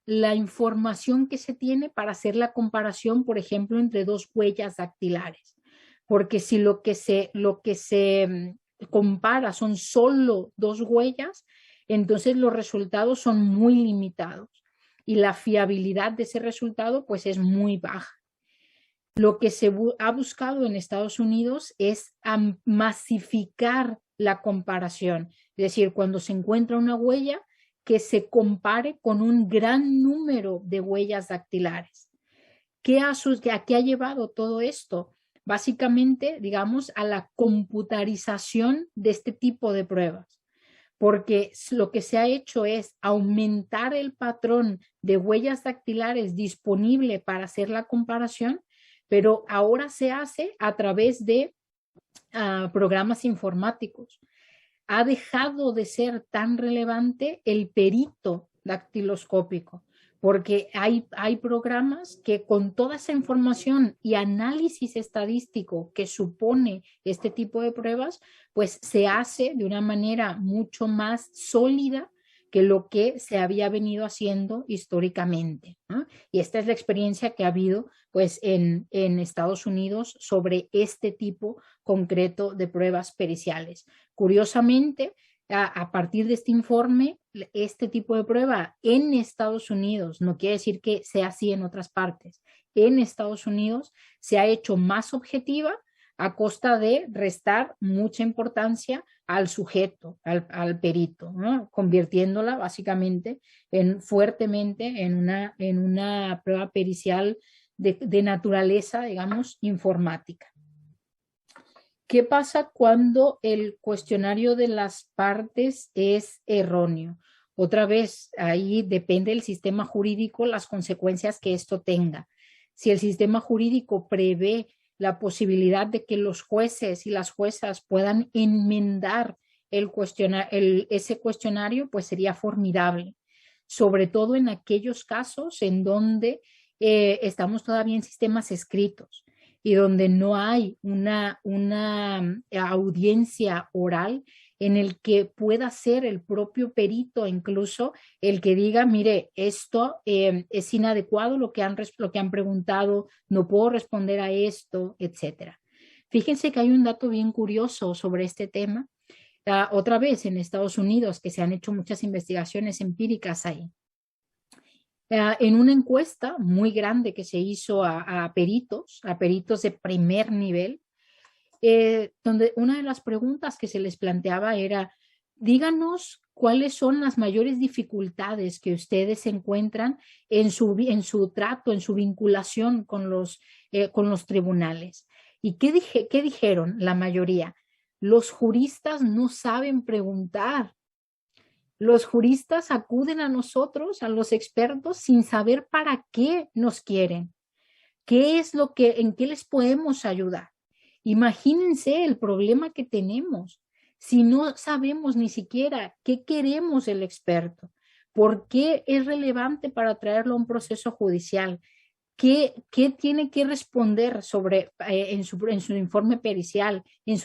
la información que se tiene para hacer la comparación, por ejemplo, entre dos huellas dactilares. Porque si lo que se compara son solo dos huellas, entonces los resultados son muy limitados y la fiabilidad de ese resultado pues es muy baja. Lo que se ha buscado en Estados Unidos es masificar la comparación, es decir, cuando se encuentra una huella, que se compare con un gran número de huellas dactilares. ¿A qué ha llevado todo esto? Básicamente, digamos, a la computarización de este tipo de pruebas, porque lo que se ha hecho es aumentar el patrón de huellas dactilares disponible para hacer la comparación, pero ahora se hace a través de programas informáticos. Ha dejado de ser tan relevante el perito dactiloscópico, porque hay programas que con toda esa información y análisis estadístico que supone este tipo de pruebas, pues se hace de una manera mucho más sólida que lo que se había venido haciendo históricamente, ¿no? Y esta es la experiencia que ha habido pues en Estados Unidos sobre este tipo concreto de pruebas periciales. Curiosamente, a partir de este informe, este tipo de prueba en Estados Unidos, no quiere decir que sea así en otras partes, en Estados Unidos se ha hecho más objetiva a costa de restar mucha importancia al sujeto, al perito, ¿no? Convirtiéndola básicamente fuertemente en una prueba pericial de naturaleza, digamos, informática. ¿Qué pasa cuando el cuestionario de las partes es erróneo? Otra vez, ahí depende del sistema jurídico las consecuencias que esto tenga. Si el sistema jurídico prevé la posibilidad de que los jueces y las juezas puedan enmendar ese cuestionario, pues sería formidable, sobre todo en aquellos casos en donde estamos todavía en sistemas escritos y donde no hay una audiencia oral en el que pueda ser el propio perito incluso el que diga, mire, esto es inadecuado lo que han preguntado, no puedo responder a esto, etcétera. Fíjense que hay un dato bien curioso sobre este tema. Otra vez en Estados Unidos, que se han hecho muchas investigaciones empíricas ahí. En una encuesta muy grande que se hizo a peritos de primer nivel, donde una de las preguntas que se les planteaba era díganos cuáles son las mayores dificultades que ustedes encuentran en su trato, en su vinculación con los tribunales. ¿Y qué dijeron la mayoría? Los juristas no saben preguntar. Los juristas acuden a nosotros, a los expertos, sin saber para qué nos quieren. ¿Qué es en qué les podemos ayudar? Imagínense el problema que tenemos si no sabemos ni siquiera qué queremos del experto, por qué es relevante para traerlo a un proceso judicial, qué tiene que responder en su informe pericial,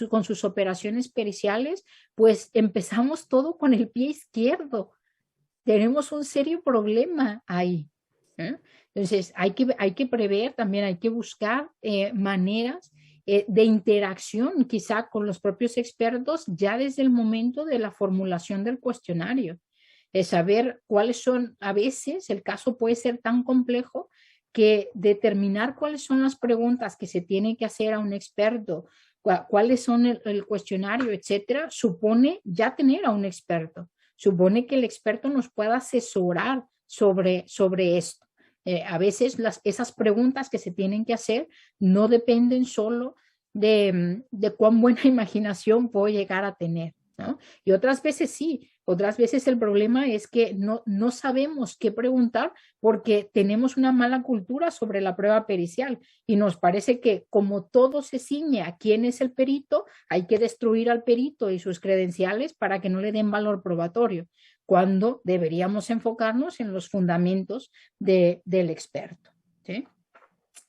con sus operaciones periciales. Pues empezamos todo con el pie izquierdo. Tenemos un serio problema ahí. Entonces, hay que prever, también hay que buscar maneras de interacción quizá con los propios expertos ya desde el momento de la formulación del cuestionario. Saber cuáles son, a veces el caso puede ser tan complejo que determinar cuáles son las preguntas que se tiene que hacer a un experto, cuáles son el cuestionario, etcétera, supone ya tener a un experto. Supone que el experto nos pueda asesorar sobre esto. A veces esas preguntas que se tienen que hacer no dependen solo de cuán buena imaginación puedo llegar a tener, ¿no? Y otras veces sí, otras veces el problema es que no sabemos qué preguntar porque tenemos una mala cultura sobre la prueba pericial y nos parece que como todo se ciñe a quién es el perito, hay que destruir al perito y sus credenciales para que no le den valor probatorio, cuando deberíamos enfocarnos en los fundamentos del experto, ¿sí?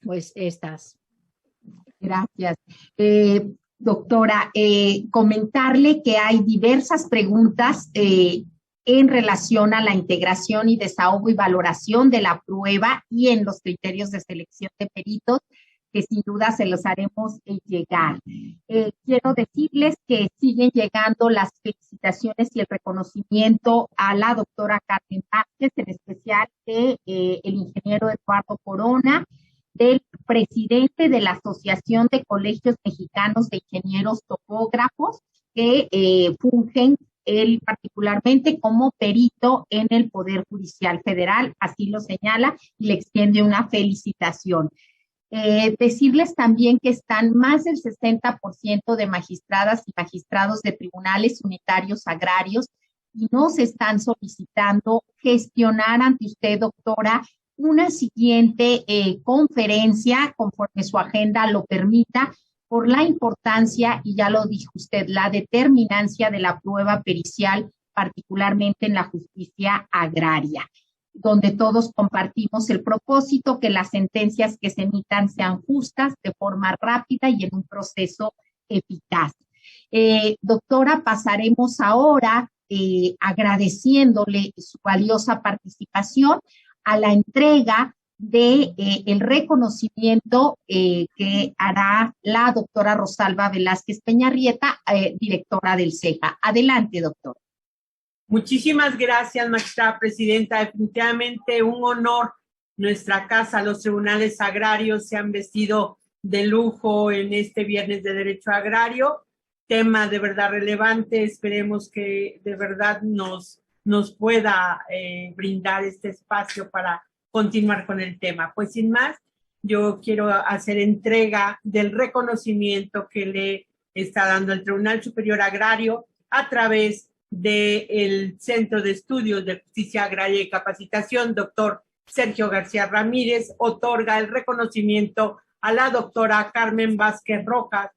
Pues estas. Gracias. Doctora, comentarle que hay diversas preguntas en relación a la integración y desahogo y valoración de la prueba y en los criterios de selección de peritos, que sin duda se los haremos llegar. Quiero decirles que siguen llegando las felicitaciones y el reconocimiento a la doctora Carmen Vázquez, en especial el ingeniero Eduardo Corona, del presidente de la Asociación de Colegios Mexicanos de Ingenieros Topógrafos, que fungen él particularmente como perito en el Poder Judicial Federal, así lo señala y le extiende una felicitación. Decirles también que están más del 60% de magistradas y magistrados de tribunales unitarios agrarios y nos están solicitando gestionar ante usted, doctora, una siguiente conferencia, conforme su agenda lo permita, por la importancia, y ya lo dijo usted, la determinancia de la prueba pericial, particularmente en la justicia agraria, donde todos compartimos el propósito que las sentencias que se emitan sean justas, de forma rápida y en un proceso eficaz. Doctora, pasaremos ahora, agradeciéndole su valiosa participación, a la entrega de el reconocimiento que hará la doctora Rosalba Velázquez Peñarrieta, directora del CEJA. Adelante, doctora. Muchísimas gracias, magistrada presidenta. Definitivamente un honor. Nuestra casa, los tribunales agrarios, se han vestido de lujo en este viernes de Derecho Agrario. Tema de verdad relevante. Esperemos que de verdad nos pueda brindar este espacio para continuar con el tema. Pues sin más, yo quiero hacer entrega del reconocimiento que le está dando el Tribunal Superior Agrario a través del Centro de Estudios de Justicia Agraria y Capacitación, doctor Sergio García Ramírez, otorga el reconocimiento a la doctora Carmen Vázquez Rojas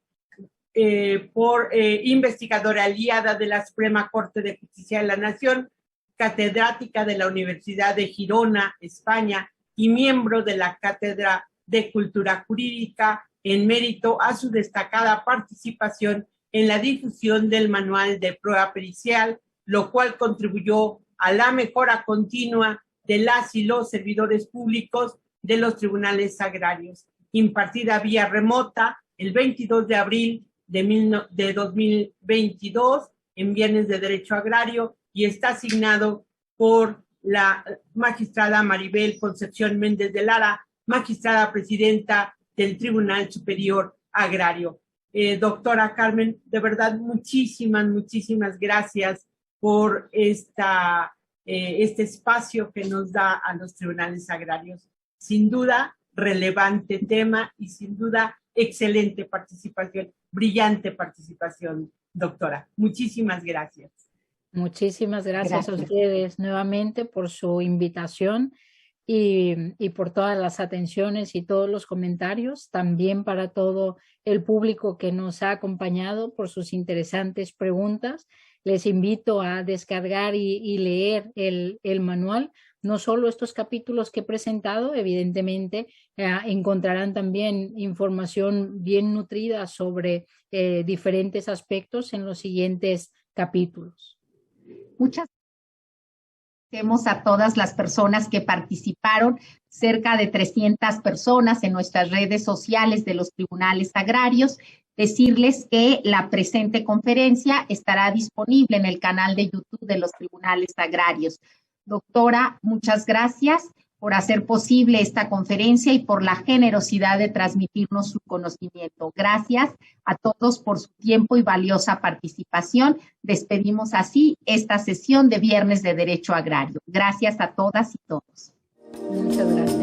por investigadora aliada de la Suprema Corte de Justicia de la Nación, catedrática de la Universidad de Girona, España, y miembro de la Cátedra de Cultura Jurídica, en mérito a su destacada participación en la difusión del manual de prueba pericial, lo cual contribuyó a la mejora continua de las y los servidores públicos de los tribunales agrarios, impartida vía remota el 22 de abril de 2022 en Viernes de Derecho Agrario, y está asignado por la magistrada Maribel Concepción Méndez de Lara, magistrada presidenta del Tribunal Superior Agrario. Doctora Carmen, de verdad, muchísimas gracias por este espacio que nos da a los tribunales agrarios. Sin duda, relevante tema y sin duda, excelente participación, brillante participación, doctora. Muchísimas gracias. Muchísimas gracias a ustedes nuevamente por su invitación y por todas las atenciones y todos los comentarios, también para todo el público que nos ha acompañado por sus interesantes preguntas. Les invito a descargar y leer el manual. No solo estos capítulos que he presentado, evidentemente encontrarán también información bien nutrida sobre diferentes aspectos en los siguientes capítulos. Muchas gracias a todas las personas que participaron, cerca de 300 personas en nuestras redes sociales de los tribunales agrarios. Decirles que la presente conferencia estará disponible en el canal de YouTube de los tribunales agrarios. Doctora, muchas gracias por hacer posible esta conferencia y por la generosidad de transmitirnos su conocimiento. Gracias a todos por su tiempo y valiosa participación. Despedimos así esta sesión de Viernes de Derecho Agrario. Gracias a todas y todos. Muchas gracias.